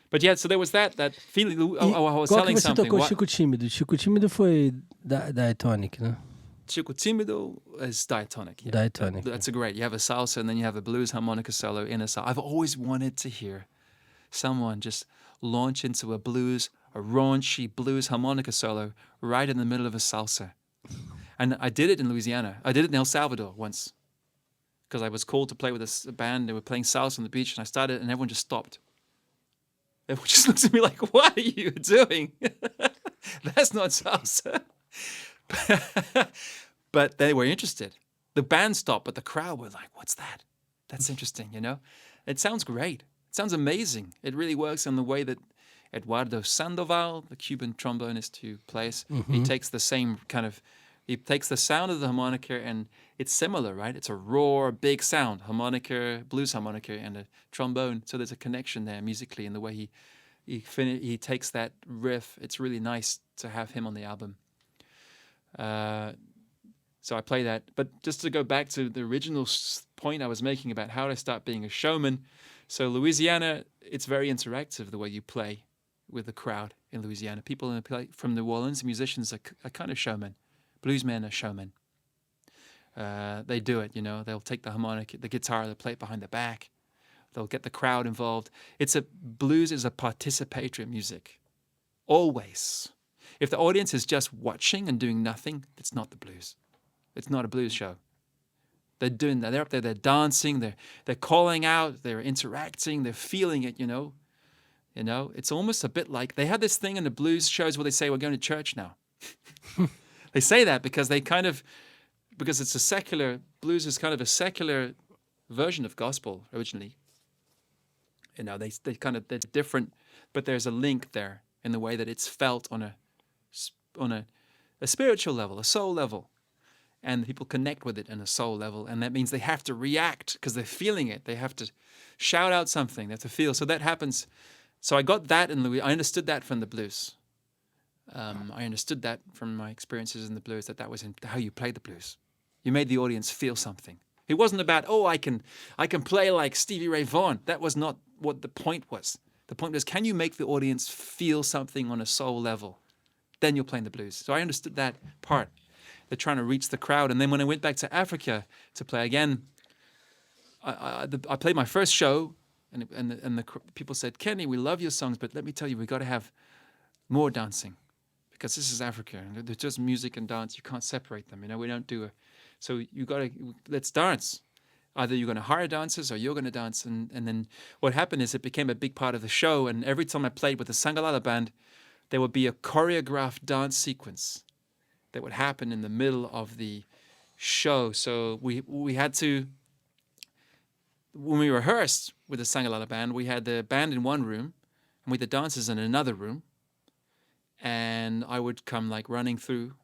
Speaker 3: But yeah, so there was that feeling. I was telling something.
Speaker 1: Qual que você tocou? Chico Tímido. Chico Tímido foi diatonic, né?
Speaker 3: Chico Tímido is diatonic. Yeah.
Speaker 1: Diatonic.
Speaker 3: That's a great. You have a salsa, and then you have a blues harmonica solo in a salsa. I've always wanted to hear someone just launch into a raunchy blues harmonica solo right in the middle of a salsa. And I did it in Louisiana. I did it in El Salvador once because I was called to play with a band. They were playing salsa on the beach, and I started, and everyone just stopped. Everyone just looks at me like, "What are you doing? That's not salsa." But they were interested. The band stopped, but the crowd were like, "What's that? That's interesting, It sounds great. It sounds amazing. It really works in the way that Eduardo Sandoval, the Cuban trombonist who plays, he takes the same he takes the sound of the harmonica, and it's similar, right? It's a raw, big sound, harmonica, blues harmonica, and a trombone. So there's a connection there musically in the way he takes that riff. It's really nice to have him on the album. So I play that. But just to go back to the original point I was making about how to start being a showman. So Louisiana, it's very interactive, the way you play with the crowd in Louisiana. People from New Orleans, musicians are kind of showmen. Bluesmen are showmen. They do it, They'll take the harmonica, the guitar, they'll play it behind the back. They'll get the crowd involved. Blues is a participatory music. Always. If the audience is just watching and doing nothing, it's not the blues. It's not a blues show. They're doing that. They're up there, they're dancing, they're calling out, they're interacting, they're feeling it, It's almost a bit like, they have this thing in the blues shows where they say, "We're going to church now." They say that because because it's blues is kind of a secular version of gospel originally. You know, they're different, but there's a link there in the way that it's felt on a spiritual level, a soul level, and people connect with it on a soul level, and that means they have to react because they're feeling it. They have to shout out something. They have to feel. So that happens. So I got that in Louis. I understood that from the blues. I understood that from my experiences in the blues, that was how you played the blues. You made the audience feel something. It wasn't about, oh, I can play like Stevie Ray Vaughan. That was not what the point was. The point was, can you make the audience feel something on a soul level? Then you're playing the blues. So I understood that part. They're trying to reach the crowd. And then when I went back to Africa to play again, I played my first show, and the people said, Kenny, we love your songs, but let me tell you, we got to have more dancing, because this is Africa. And there's just music and dance. You can't separate them. You know, we don't do so let's dance. Either you're going to hire dancers or you're going to dance. And then what happened is it became a big part of the show. And every time I played with the Sangalala band, there would be a choreographed dance sequence that would happen in the middle of the show. So we had to, when we rehearsed with the Sangalala band, we had the band in one room and with the dancers in another room. And I would come like running through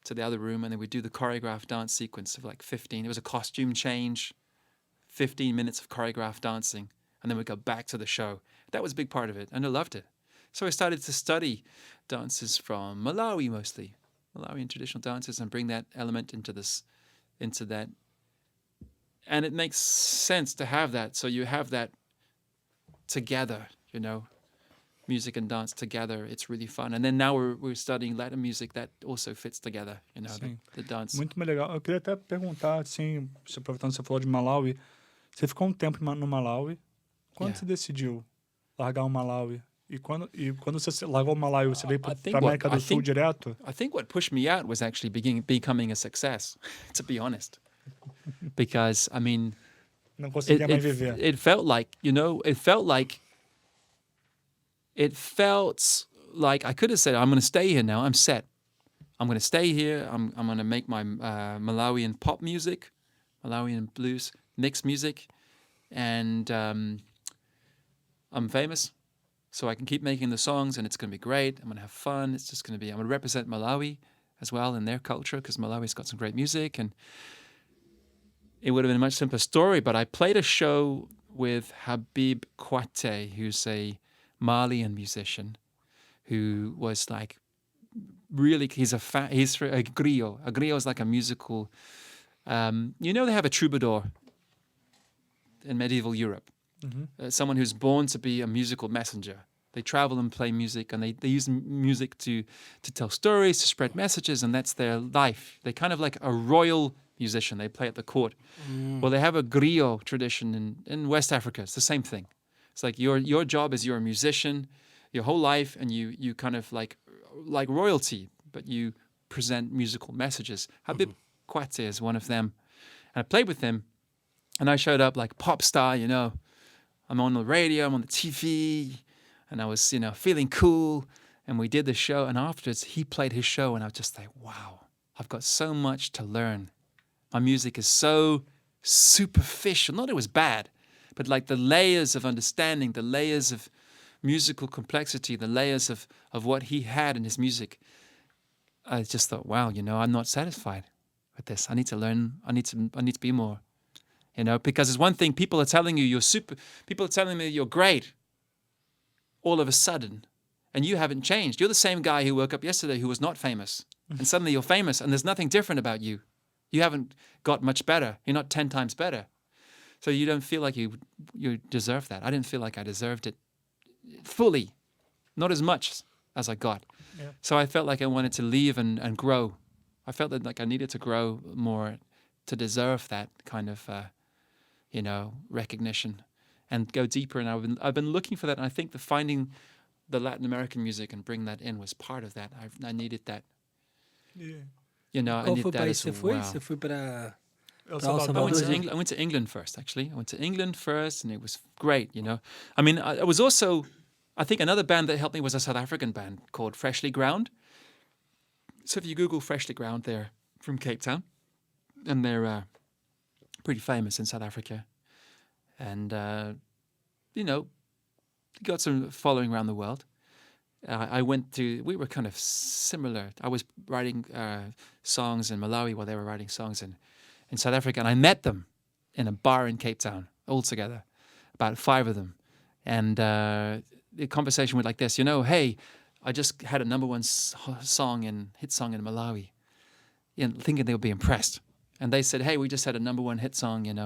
Speaker 3: to the other room, and then we'd do the choreographed dance sequence of like 15. It was a costume change, 15 minutes of choreographed dancing, and then we'd go back to the show. That was a big part of it, and I loved it. So I started to study dances from Malawi mostly, Malawian traditional dances, and bring that element into that. And it makes sense to have that. So you have that together, you know, music and dance together. It's really fun. And then now we're studying Latin music that also fits together, you know, the dance.
Speaker 2: Muito mais legal. Eu queria até perguntar, assim, aproveitando que você falou de Malawi, você ficou um tempo no Malawi. Quando você decidiu largar o Malawi? E quando você largou o Malawi, você veio para América do Sul direto?
Speaker 3: I think what pushed me out was actually becoming a success, to be honest. Because, I mean,
Speaker 2: não conseguia mais viver.
Speaker 3: It felt like, you know, it felt like I could have said, I'm going to stay here now. I'm set. I'm going to stay here. I'm going to make my Malawian pop music, Malawian blues, mixed music. And I'm famous, so I can keep making the songs, and it's going to be great. I'm going to have fun. It's just going to be, I'm going to represent Malawi as well in their culture, because Malawi's got some great music. And it would have been a much simpler story, but I played a show with Habib Kwate, who's a Malian musician who was like really, he's a griot. A griot is like a musical, you know, they have a troubadour in medieval Europe. Mm-hmm. Someone who's born to be a musical messenger. They travel and play music, and they use music to tell stories, to spread messages, and that's their life. They're kind of like a royal musician. They play at the court. Well, they have a griot tradition in West Africa. It's the same thing. It's like your job is you're a musician your whole life, and you kind of like royalty, but you present musical messages. Habib Kwate is one of them. And I played with him, and I showed up like pop star, you know. I'm on the radio, I'm on the TV, and I was, you know, feeling cool. And we did the show, and afterwards he played his show, and I was just like, wow, I've got so much to learn. My music is so superficial. Not that it was bad, but like the layers of understanding, the layers of musical complexity, the layers of what he had in his music. I just thought, wow, you know, I'm not satisfied with this. I need to learn. I need to be more, you know, because it's one thing, people are telling you people are telling me you're great all of a sudden, and you haven't changed. You're the same guy who woke up yesterday who was not famous, and suddenly you're famous, and there's nothing different about you. You haven't got much better. You're not 10 times better. So you don't feel like you deserve that. I didn't feel like I deserved it fully, not as much as I got. Yeah. So I felt like I wanted to leave and grow. I felt that like I needed to grow more to deserve that kind of, you know, recognition and go deeper. And I've been looking for that. And I think finding the Latin American music and bring that in was part of that. I needed that. Yeah. You know, I needed that as well.
Speaker 1: Você foi para
Speaker 3: I went to England first, actually. I went to England first, and it was great, you know. I mean, I was also, I think another band that helped me was a South African band called Freshly Ground. So if you Google Freshly Ground, they're from Cape Town, and they're pretty famous in South Africa. And, you know, got some following around the world. We were kind of similar. I was writing songs in Malawi while they were writing songs in South Africa. And I met them in a bar in Cape Town, all together, about 5 of them. And the conversation went like this, hey, I just had a number 1 hit song in Malawi, thinking they would be impressed. And they said, hey, we just had a number 1 hit song, in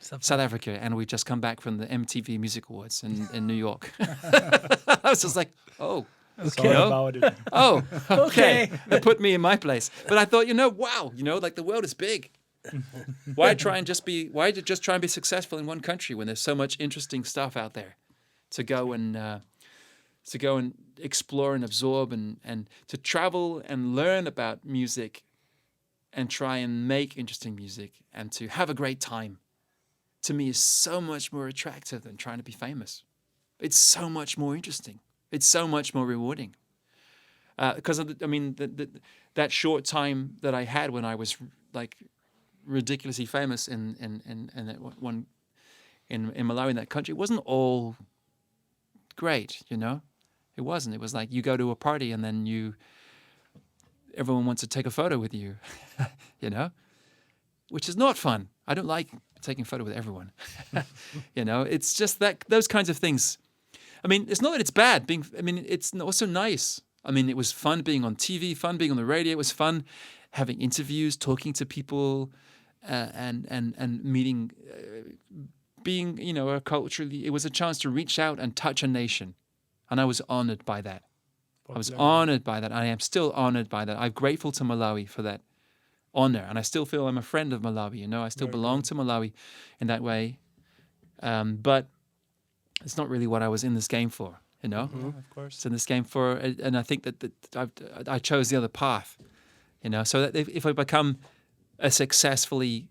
Speaker 3: South Africa, and we just come back from the MTV Music Awards in New York. I was just like, oh,
Speaker 2: Sorry about it.
Speaker 3: oh, okay. It put me in my place. But I thought, wow, like the world is big. Why just try and be successful in one country when there's so much interesting stuff out there to go and explore and absorb and to travel and learn about music and try and make interesting music and to have a great time, to me, is so much more attractive than trying to be famous. It's so much more interesting. It's so much more rewarding. Because that short time that I had when I was like ridiculously famous in Malawi, in that country, it wasn't all great, It wasn't. It was like you go to a party and then everyone wants to take a photo with you, which is not fun. I don't like taking a photo with everyone. It's just that those kinds of things. It's not that it's bad. It's also nice. It was fun being on TV, fun being on the radio. It was fun having interviews, talking to people, and meeting, being, culturally. It was a chance to reach out and touch a nation, and I was honored by that. I was honored by that. I am still honored by that. I'm grateful to Malawi for that honor, and I still feel I'm a friend of Malawi. I still belong to Malawi in that way, but it's not really what I was in this game for.
Speaker 2: Of course.
Speaker 3: It's in this game for, and I think that I chose the other path. So that if I become a successfully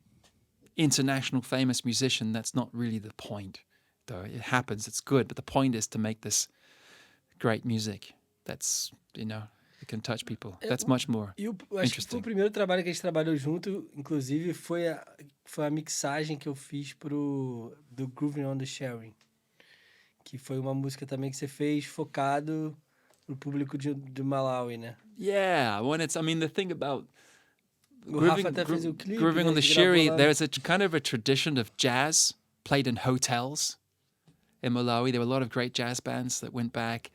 Speaker 3: international famous musician, that's not really the point. Though it happens, it's good, but the point is to make this great music. That's, it can touch people. That's much more
Speaker 1: Acho que o primeiro trabalho que a gente trabalhou junto, inclusive, foi a mixagem que eu fiz do Grooving on the Sharing, que foi uma música também que você fez focado no público de Malawi, né?
Speaker 3: Yeah, the thing about
Speaker 1: Rafa até fez o clipe,
Speaker 3: Grooving
Speaker 1: né,
Speaker 3: on the
Speaker 1: que
Speaker 3: Sherry,
Speaker 1: gravou lá.
Speaker 3: there's a kind of a tradition of jazz played in hotels in Malawi. There were a lot of great jazz bands that went back.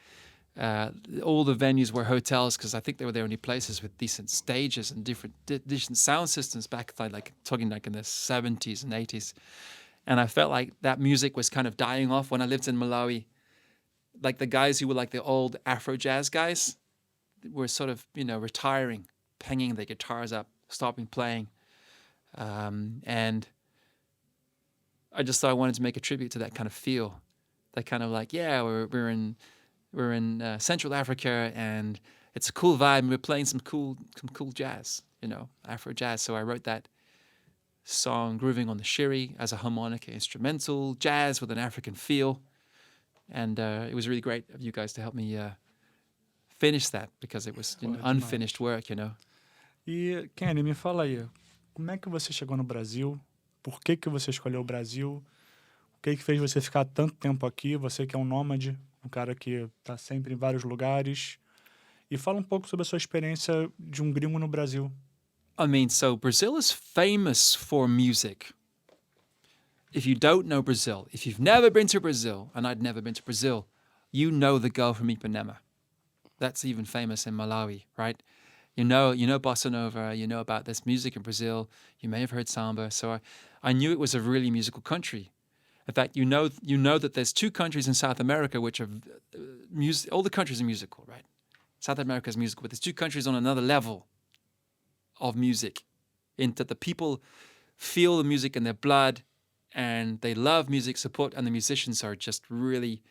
Speaker 3: All the venues were hotels because I think they were the only places with decent stages and decent sound systems back talking in the 70s and 80s. And I felt like that music was kind of dying off when I lived in Malawi. Like the guys who were like the old Afro jazz guys were sort of, retiring, hanging their guitars up, stopping playing. And I just thought I wanted to make a tribute to that kind of feel. That kind of like, yeah, we're in Central Africa and it's a cool vibe and we're playing some cool jazz, Afro jazz. So I wrote that song, Grooving on the Shiri, as a harmonica instrumental, jazz with an African feel. And it was really great of you guys to help me finish that because it was unfinished work,
Speaker 2: E, Kenny, me fala aí, como é que você chegou no Brasil? Por que você escolheu o Brasil? O que fez você ficar tanto tempo aqui? Você que é um nômade, um cara que está sempre em vários lugares. E fala um pouco sobre a sua experiência de um gringo no Brasil.
Speaker 3: So Brazil is famous for music. If you don't know Brazil, if you've never been to Brazil, and I'd never been to Brazil, you know the girl from Ipanema. That's even famous in Malawi, right? You know bossa nova, you know about this music in Brazil, you may have heard samba. So I knew it was a really musical country. In fact, you know that there's 2 countries in South America which are all the countries are musical, right? South America is musical, but there's 2 countries on another level of music, in that the people feel the music in their blood and they love music, support, and the musicians are just really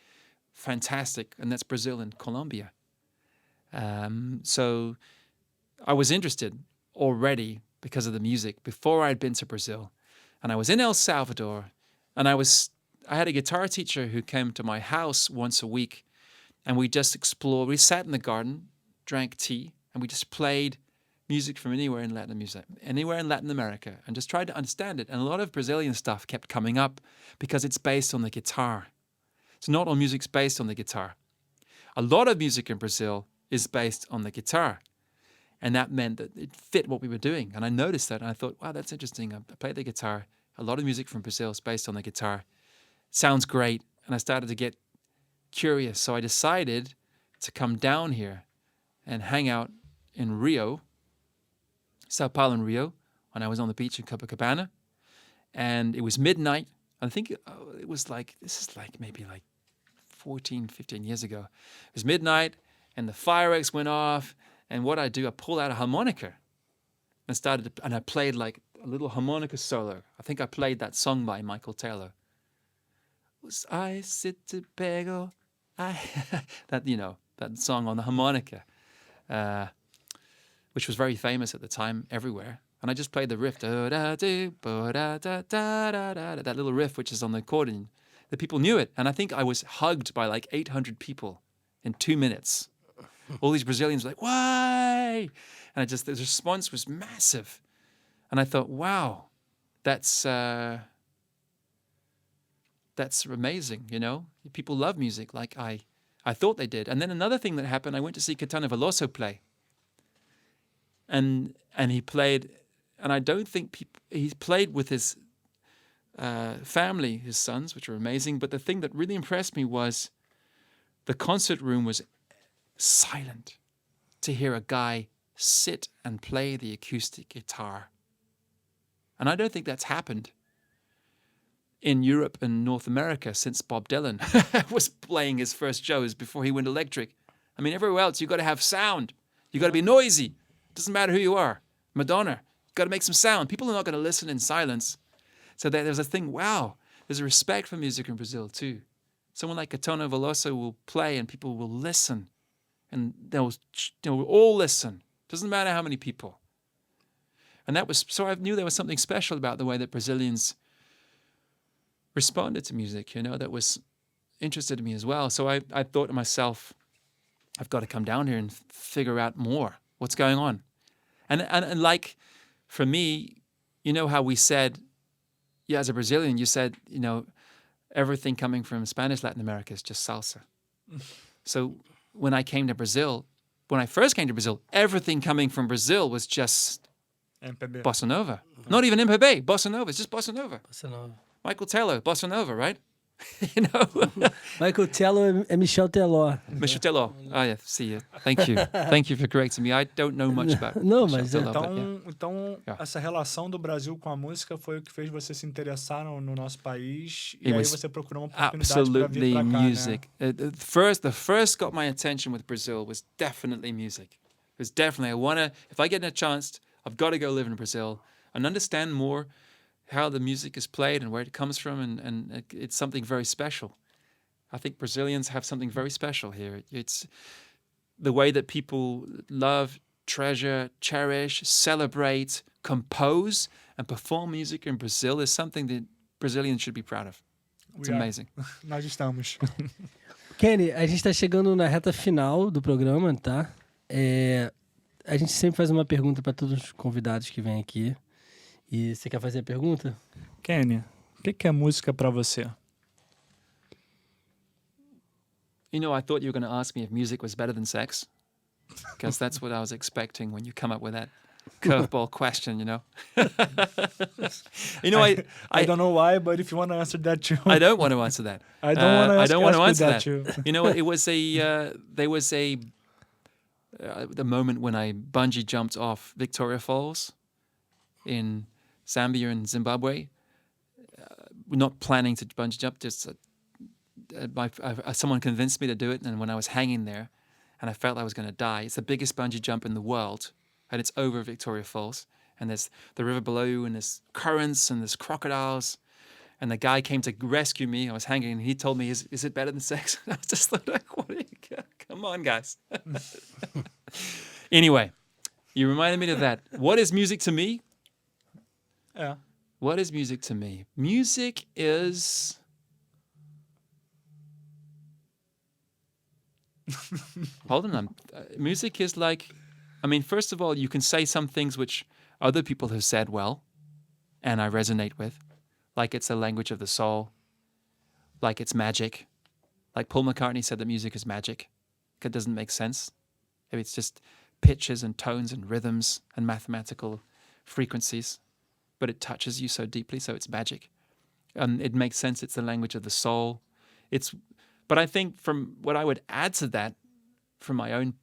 Speaker 3: fantastic, and that's Brazil and Colombia. So I was interested already because of the music before I'd been to Brazil. And I was in El Salvador, and I had a guitar teacher who came to my house once a week, and we just explored. We sat in the garden, drank tea, and we just played music from anywhere in Latin America, and just tried to understand it. And a lot of Brazilian stuff kept coming up because it's based on the guitar. So not all music's based on the guitar. A lot of music in Brazil is based on the guitar. And that meant that it fit what we were doing. And I noticed that and I thought, wow, that's interesting. I play the guitar. A lot of music from Brazil is based on the guitar. Sounds great. And I started to get curious. So I decided to come down here and hang out in Rio, Sao Paulo and Rio, when I was on the beach in Copacabana. And it was midnight. I think it was like, this is like maybe like 14, 15 years ago. It was midnight and the fireworks went off. And what I do, I pulled out a harmonica and I played like a little harmonica solo. I think I played that song by Michael Taylor. I sit to pego, that, you know, that song on the harmonica, which was very famous at the time everywhere. And I just played the riff, that little riff, which is on the accordion. The people knew it. And I think I was hugged by like 800 people in 2 minutes. All these Brazilians were like, why? And the response was massive. And I thought, wow, that's amazing, you know? People love music like I thought they did. And then another thing that happened, I went to see Caetano Veloso play. And he played, and I don't think he played with his family, his sons, which are amazing. But the thing that really impressed me was the concert room was silent to hear a guy sit and play the acoustic guitar. And I don't think that's happened in Europe and North America since Bob Dylan was playing his first shows before he went electric. I mean, everywhere else, you got to have sound. You got to be noisy. Doesn't matter who you are. Madonna, you got to make some sound. People are not going to listen in silence. So there's a thing, wow, there's a respect for music in Brazil too. Someone like Caetano Veloso will play and people will listen. And they'll all listen. Doesn't matter how many people. And so I knew there was something special about the way that Brazilians responded to music, you know, that was interested in me as well. So I thought to myself, I've got to come down here and figure out more. What's going on? And like, for me, you know how we said, yeah, as a Brazilian, you said, you know, everything coming from Spanish Latin America is just salsa. So when I first came to Brazil, everything coming from Brazil was just
Speaker 2: MPB.
Speaker 3: Bossa Nova. Not even MPB, Bossa Nova. It's just Bossa Nova.
Speaker 1: Bossa Nova.
Speaker 3: Michael Taylor, Bossa Nova, right? You know?
Speaker 1: Michael Taylor é Michel Teló.
Speaker 3: Michel Teló. Oh, yeah, see you. Thank you. Thank you for correcting me. I don't know much about
Speaker 1: Não,
Speaker 3: Michel
Speaker 1: mas
Speaker 3: Teló, but yeah.
Speaker 2: Então
Speaker 3: Yeah.
Speaker 2: essa relação do Brasil com a música foi o que fez você se interessar no nosso país e
Speaker 3: It
Speaker 2: aí
Speaker 3: was
Speaker 2: você procurou uma oportunidade para vir
Speaker 3: absolutely
Speaker 2: para cá,
Speaker 3: music.
Speaker 2: né?
Speaker 3: The first got my attention with Brazil was definitely music. It was definitely, if I get a chance, I've got to go live in Brazil and understand more how the music is played and where it comes from, and it's something very special. I think Brazilians have something very special here. It's the way that people love, treasure, cherish, celebrate, compose, and perform music in Brazil is something that Brazilians should be proud of. It's amazing.
Speaker 2: Nós estamos.
Speaker 1: Kenny, a gente está chegando na reta final do programa, tá? A gente sempre faz uma pergunta para todos os convidados que vêm aqui. E você quer fazer a pergunta?
Speaker 2: Quênia, o que é música para você?
Speaker 3: You know, I thought you were going to ask me if music was better than sex, because that's what I was expecting when you come up with that curveball question, you know. You know,
Speaker 2: I don't know why, but if you want to answer that too.
Speaker 3: I don't want to answer that.
Speaker 2: I don't want to
Speaker 3: answer that.
Speaker 2: too.
Speaker 3: You know, there was the moment when I bungee jumped off Victoria Falls in Zambia and Zimbabwe. Not planning to bungee jump, just someone convinced me to do it, and when I was hanging there and I felt I was going to die, it's the biggest bungee jump in the world, and it's over Victoria Falls, and there's the river below you, and there's currents, and there's crocodiles, and the guy came to rescue me. I was hanging, and he told me, is it better than sex? I was just like, come on, guys. Anyway, you reminded me of that. What is music to me?
Speaker 2: Yeah.
Speaker 3: What is music to me? Music is... Hold on. Music is like, I mean, first of all, you can say some things which other people have said well, and I resonate with, like it's a language of the soul, like it's magic, Like Paul McCartney said that music is magic. It doesn't make sense. It's just pitches and tones and rhythms and mathematical frequencies, but it touches you so deeply, so it's magic. It makes sense. It's the language of the soul. But I think from what I would add to that, from my own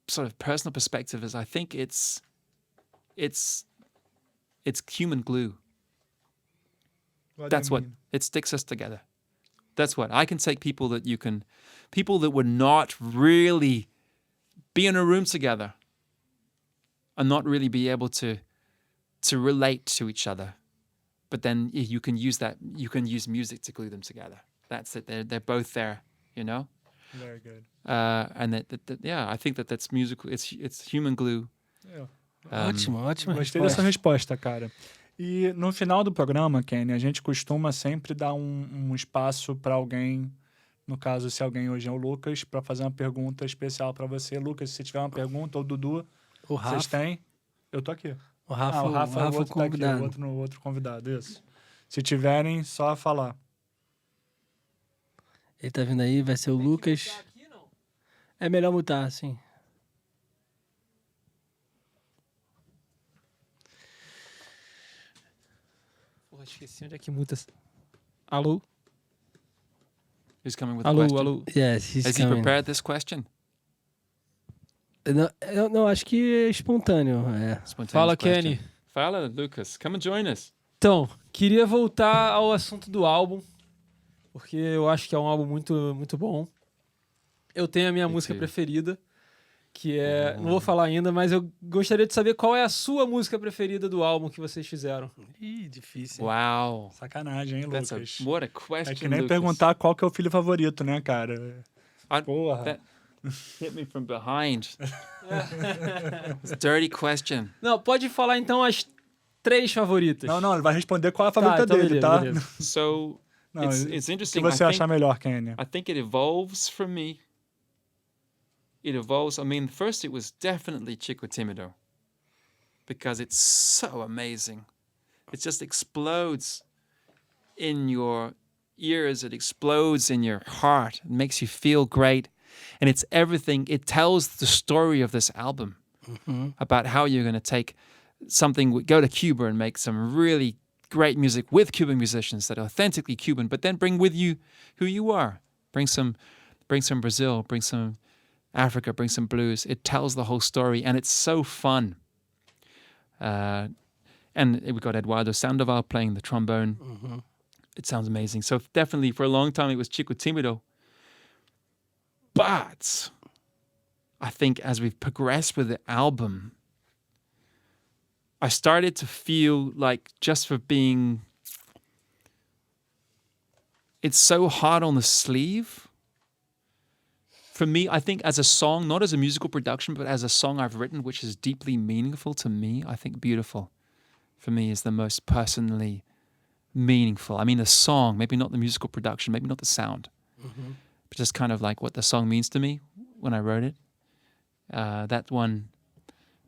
Speaker 3: sort of personal perspective, is I think it's human glue. That's what it sticks us together. That's what I can take people that would not really be in a room together and not really be able to relate to each other. But then you can use music to glue them together. That's it. They're both there, you know?
Speaker 2: Very good.
Speaker 3: And I think that's musical. It's human glue.
Speaker 1: Ótimo.
Speaker 2: Gostei dessa resposta, cara. E no final do programa, Kenny, a gente costuma sempre dar um espaço para alguém, no caso, se alguém hoje é o Lucas, para fazer uma pergunta especial para você. Lucas, se tiver uma pergunta, ou Dudu, vocês têm? Eu tô aqui.
Speaker 1: O Rafa,
Speaker 2: o Rafa é o outro
Speaker 1: convidado.
Speaker 2: Tá aqui, o outro convidado, isso. Se tiverem, só falar.
Speaker 1: Ele tá vindo aí, vai ser o Lucas.
Speaker 4: Aqui, não?
Speaker 1: É melhor mutar, sim.
Speaker 4: Porra, esqueci onde é que muta. Alô?
Speaker 3: Who's coming with the
Speaker 4: Alô,
Speaker 3: question?
Speaker 4: alô.
Speaker 1: Yes, he's
Speaker 3: Has he
Speaker 1: coming.
Speaker 3: prepared this question?
Speaker 1: Não, acho que é espontâneo.
Speaker 3: Spontaneous
Speaker 4: Fala,
Speaker 3: question.
Speaker 4: Kenny.
Speaker 3: Fala, Lucas. Come and join us.
Speaker 4: Então, queria voltar ao assunto do álbum, porque eu acho que é um álbum muito, muito bom. Eu tenho a minha
Speaker 3: Me
Speaker 4: música
Speaker 3: too.
Speaker 4: preferida, que é... Não vou falar ainda, mas eu gostaria de saber qual é a sua música preferida do álbum que vocês fizeram.
Speaker 1: Ih, difícil.
Speaker 3: Wow.
Speaker 2: Sacanagem, hein,
Speaker 3: That's
Speaker 2: Lucas?
Speaker 3: what a question,
Speaker 2: É que nem
Speaker 3: Lucas.
Speaker 2: perguntar qual que é o filho favorito, né, cara? Porra.
Speaker 3: That hit me from behind. It's a dirty question.
Speaker 4: Não, pode falar então as 3 favoritas.
Speaker 2: Não, ele vai responder qual é a favorita
Speaker 4: então
Speaker 2: dele,
Speaker 4: beleza,
Speaker 2: tá?
Speaker 4: beleza.
Speaker 3: So
Speaker 2: Não,
Speaker 3: it's
Speaker 2: o
Speaker 3: interesting.
Speaker 2: que você achar melhor, Kenny?
Speaker 3: I think it evolves from me. It evolves. I mean, first it was definitely Chico Timido because it's so amazing. It just explodes in your ears. It explodes in your heart. It makes you feel great. And it's everything. It tells the story of this album about how you're going to take something, go to Cuba and make some really great music with Cuban musicians that are authentically Cuban, but then bring with you who you are. Bring some Brazil, bring some Africa, bring some blues. It tells the whole story, and it's so fun. And we got Eduardo Sandoval playing the trombone. It sounds amazing. So definitely for a long time it was Chico Timido. But I think as we've progressed with the album, I started to feel like just for being, it's so hard on the sleeve. For me, I think as a song, not as a musical production, but as a song I've written, which is deeply meaningful to me, I think Beautiful, for me, is the most personally meaningful. I mean, the song, maybe not the musical production, maybe not the sound, but just kind of like what the song means to me when I wrote it. That one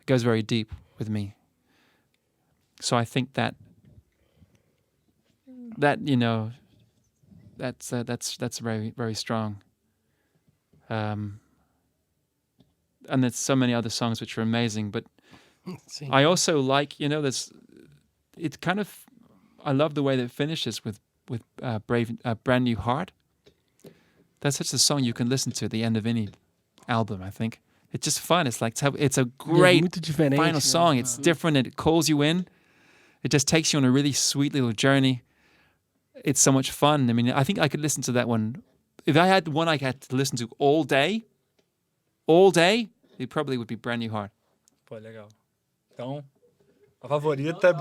Speaker 3: goes very deep with me. So I think that you know, that's very, very strong. And there's so many other songs which are amazing, but I also like, you know, I love the way that it finishes with Brand New Heart. That's such a song you can listen to at the end of any album, I think. It's just fun. It's like, it's a great final song. It's different. It calls you in. It just takes you on a really sweet little journey. It's so much fun. I mean, I think I could listen to that one. If I had one I had to listen to all day, it probably would be Brand New Heart.
Speaker 2: Pô, legal. Então, a favorita é...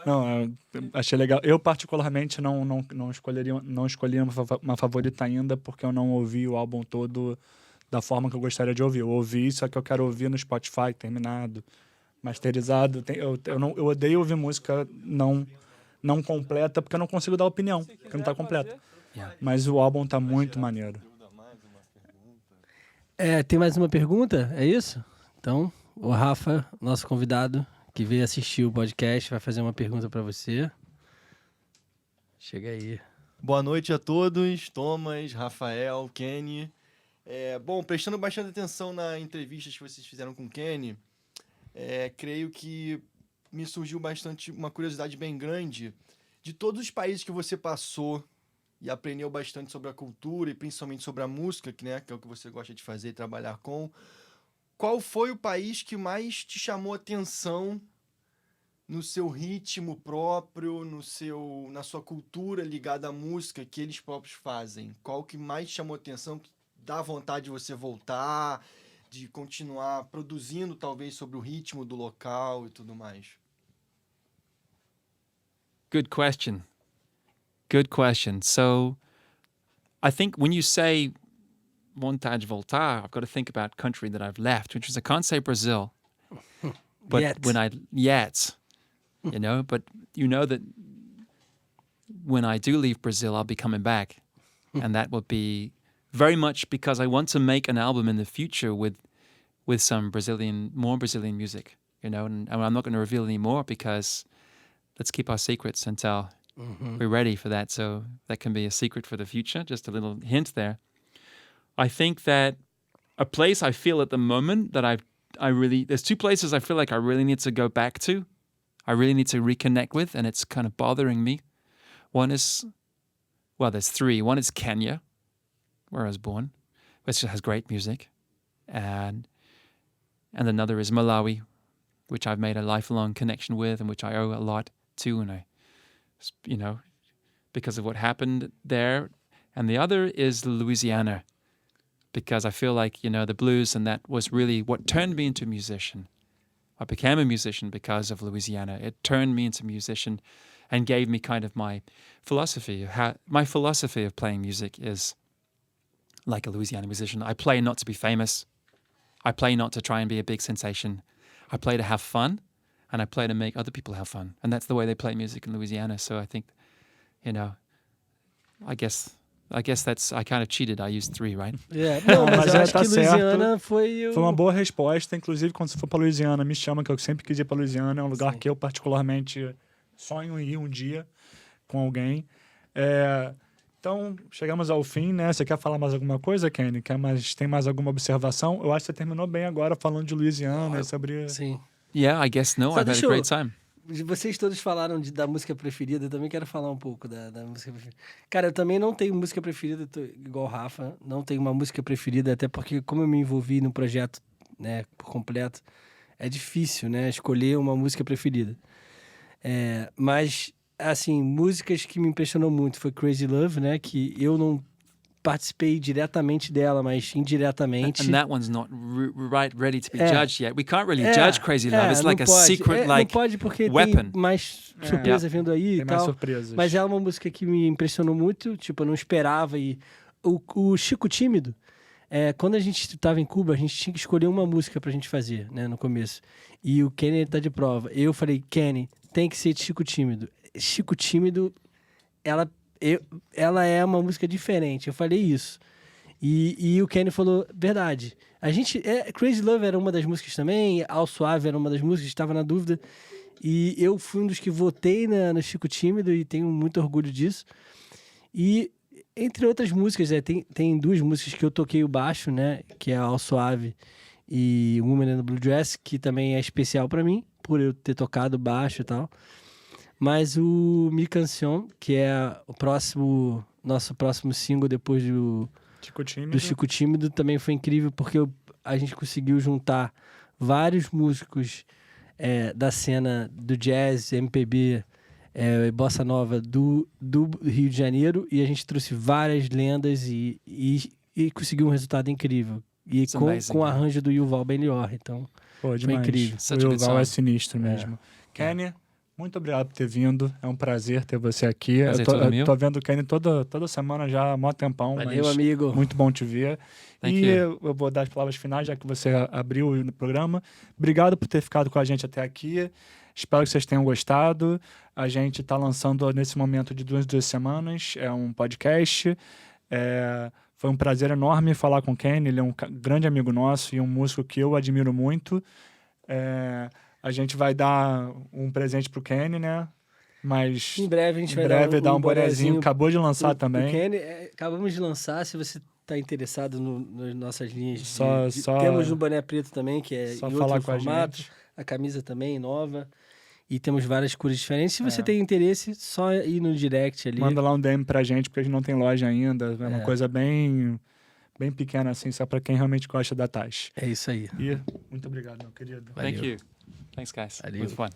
Speaker 2: Não, achei legal. Eu, particularmente, não escolhi uma favorita ainda, porque eu não ouvi o álbum todo da forma que eu gostaria de ouvir. Eu ouvi, só que eu quero ouvir no Spotify, terminado, masterizado. Eu odeio ouvir música não completa, porque eu não consigo dar opinião, porque não tá completa. Mas o álbum tá muito maneiro.
Speaker 1: Tem mais uma pergunta? É isso? Então, o Rafa, nosso convidado, que veio assistir o podcast, vai fazer uma pergunta para você. Chega aí.
Speaker 5: Boa noite a todos, Thomas, Rafael, Kenny. Bom, prestando bastante atenção na entrevista que vocês fizeram com o Kenny, creio que me surgiu bastante uma curiosidade bem grande de todos os países que você passou e aprendeu bastante sobre a cultura e principalmente sobre a música, que é o que você gosta de fazer e trabalhar com. Qual foi o país que mais te chamou atenção no seu ritmo próprio, na sua cultura ligada à música que eles próprios fazem? Qual que mais te chamou atenção, que dá vontade de você voltar, de continuar produzindo talvez sobre o ritmo do local e tudo mais?
Speaker 3: Good question. Good question. So I think when you say vontade de voltar, I've got to think about country that I've left, which is I can't say Brazil. But
Speaker 1: Yet.
Speaker 3: You know, but you know that when I do leave Brazil, I'll be coming back. And that will be very much because I want to make an album in the future with some more Brazilian music, you know, and I'm not going to reveal any more because let's keep our secrets until we're ready for that. So that can be a secret for the future, just a little hint there. I think that a place I feel at the moment that there's two places I feel like I really need to go back to. I really need to reconnect with, and it's kind of bothering me. One is, there's three. One is Kenya, where I was born, which has great music. And another is Malawi, which I've made a lifelong connection with and which I owe a lot to. And because of what happened there. And the other is Louisiana, because I feel like, the blues, and that was really what turned me into a musician. I became a musician because of Louisiana. It turned me into a musician and gave me kind of my philosophy. My philosophy of playing music is like a Louisiana musician. I play not to be famous. I play not to try and be a big sensation. I play to have fun, and I play to make other people have fun. And that's the way they play music in Louisiana. So I think, I guess I kind of cheated. I used three, right?
Speaker 1: Não, mas eu acho que Louisiana foi
Speaker 2: uma boa resposta. Inclusive, quando você for para Louisiana, me chama, que eu sempre quis ir para Louisiana. É um lugar que eu particularmente sonho em ir um dia com alguém. Então, chegamos ao fim, né? Você quer falar mais alguma coisa, Kenny? Tem mais alguma observação? Eu acho que você terminou bem agora falando de Louisiana, sobre...
Speaker 1: Sim.
Speaker 3: Yeah, I guess no. I've had a great time.
Speaker 1: Vocês todos falaram da música preferida, eu também quero falar um pouco da música preferida. Cara, eu também não tenho música preferida, igual o Rafa, não tenho uma música preferida, até porque como eu me envolvi no projeto, né, por completo, é difícil, né, escolher uma música preferida. Mas, assim, músicas que me impressionou muito foi Crazy Love, né, que eu não participei diretamente dela, mas indiretamente.
Speaker 3: And that one's not ready to be judged yet. We can't really judge Crazy Love. It's like a secret,
Speaker 1: não pode porque
Speaker 3: weapon.
Speaker 1: Tem mais surpresa vindo aí
Speaker 2: tem
Speaker 1: e
Speaker 2: mais
Speaker 1: tal.
Speaker 2: surpresas.
Speaker 1: Mas é uma música que me impressionou muito, tipo, eu não esperava. E o Chico Tímido, quando a gente estava em Cuba, a gente tinha que escolher uma música pra gente fazer, né, no começo. E o Kenny tá de prova. Eu falei, Kenny, tem que ser de Chico Tímido. Chico Tímido, ela é uma música diferente, eu falei isso. E o Kenny falou, verdade. A gente, Crazy Love era uma das músicas também, Ao Suave era uma das músicas, estava na dúvida. E eu fui um dos que votei no Chico Tímido e tenho muito orgulho disso. E, entre outras músicas, tem duas músicas que eu toquei o baixo, né? Que é Ao Suave e Woman in the Blue Dress, que também é especial pra mim, por eu ter tocado baixo e tal. Mas o Mi Canción, que é nosso próximo single depois do Chico Tímido, também foi incrível, porque a gente conseguiu juntar vários músicos da cena do jazz, MPB, bossa nova do Rio de Janeiro, e a gente trouxe várias lendas e conseguiu um resultado incrível. E com o arranjo do Yuval Ben-Lior, então foi incrível.
Speaker 2: O Yuval é sinistro mesmo. Kenny, muito obrigado por ter vindo. É um prazer ter você aqui. Eu tô vendo o Kenny toda semana já há mó tempão.
Speaker 1: Valeu, amigo.
Speaker 2: Muito bom te ver. Eu vou dar as palavras finais, já que você abriu o programa. Obrigado por ter ficado com a gente até aqui. Espero que vocês tenham gostado. A gente está lançando nesse momento de 2 semanas. É um podcast. Foi um prazer enorme falar com o Kenny. Ele é um grande amigo nosso e um músico que eu admiro muito. A gente vai dar um presente pro Kenny, né? Mas
Speaker 1: Em breve a gente
Speaker 2: em
Speaker 1: vai
Speaker 2: breve dar um bonezinho. Acabou de lançar também.
Speaker 1: Kenny, acabamos de lançar, se você tá interessado nas nossas linhas.
Speaker 2: Só-
Speaker 1: Temos no boné preto também, que é
Speaker 2: Só
Speaker 1: em
Speaker 2: falar
Speaker 1: outro
Speaker 2: com a
Speaker 1: formato.
Speaker 2: gente.
Speaker 1: A camisa também nova. E temos várias cores diferentes. Se você
Speaker 2: É.
Speaker 1: tem interesse, só ir no direct ali.
Speaker 2: Manda lá um DM pra gente, porque a gente não tem loja ainda. É uma
Speaker 1: É.
Speaker 2: coisa bem pequena, assim, só pra quem realmente gosta da TAS.
Speaker 1: É isso aí.
Speaker 2: E muito obrigado, meu querido.
Speaker 3: Thank
Speaker 1: Valeu.
Speaker 3: you. Thanks, guys.
Speaker 1: Valeu.
Speaker 3: It was fun.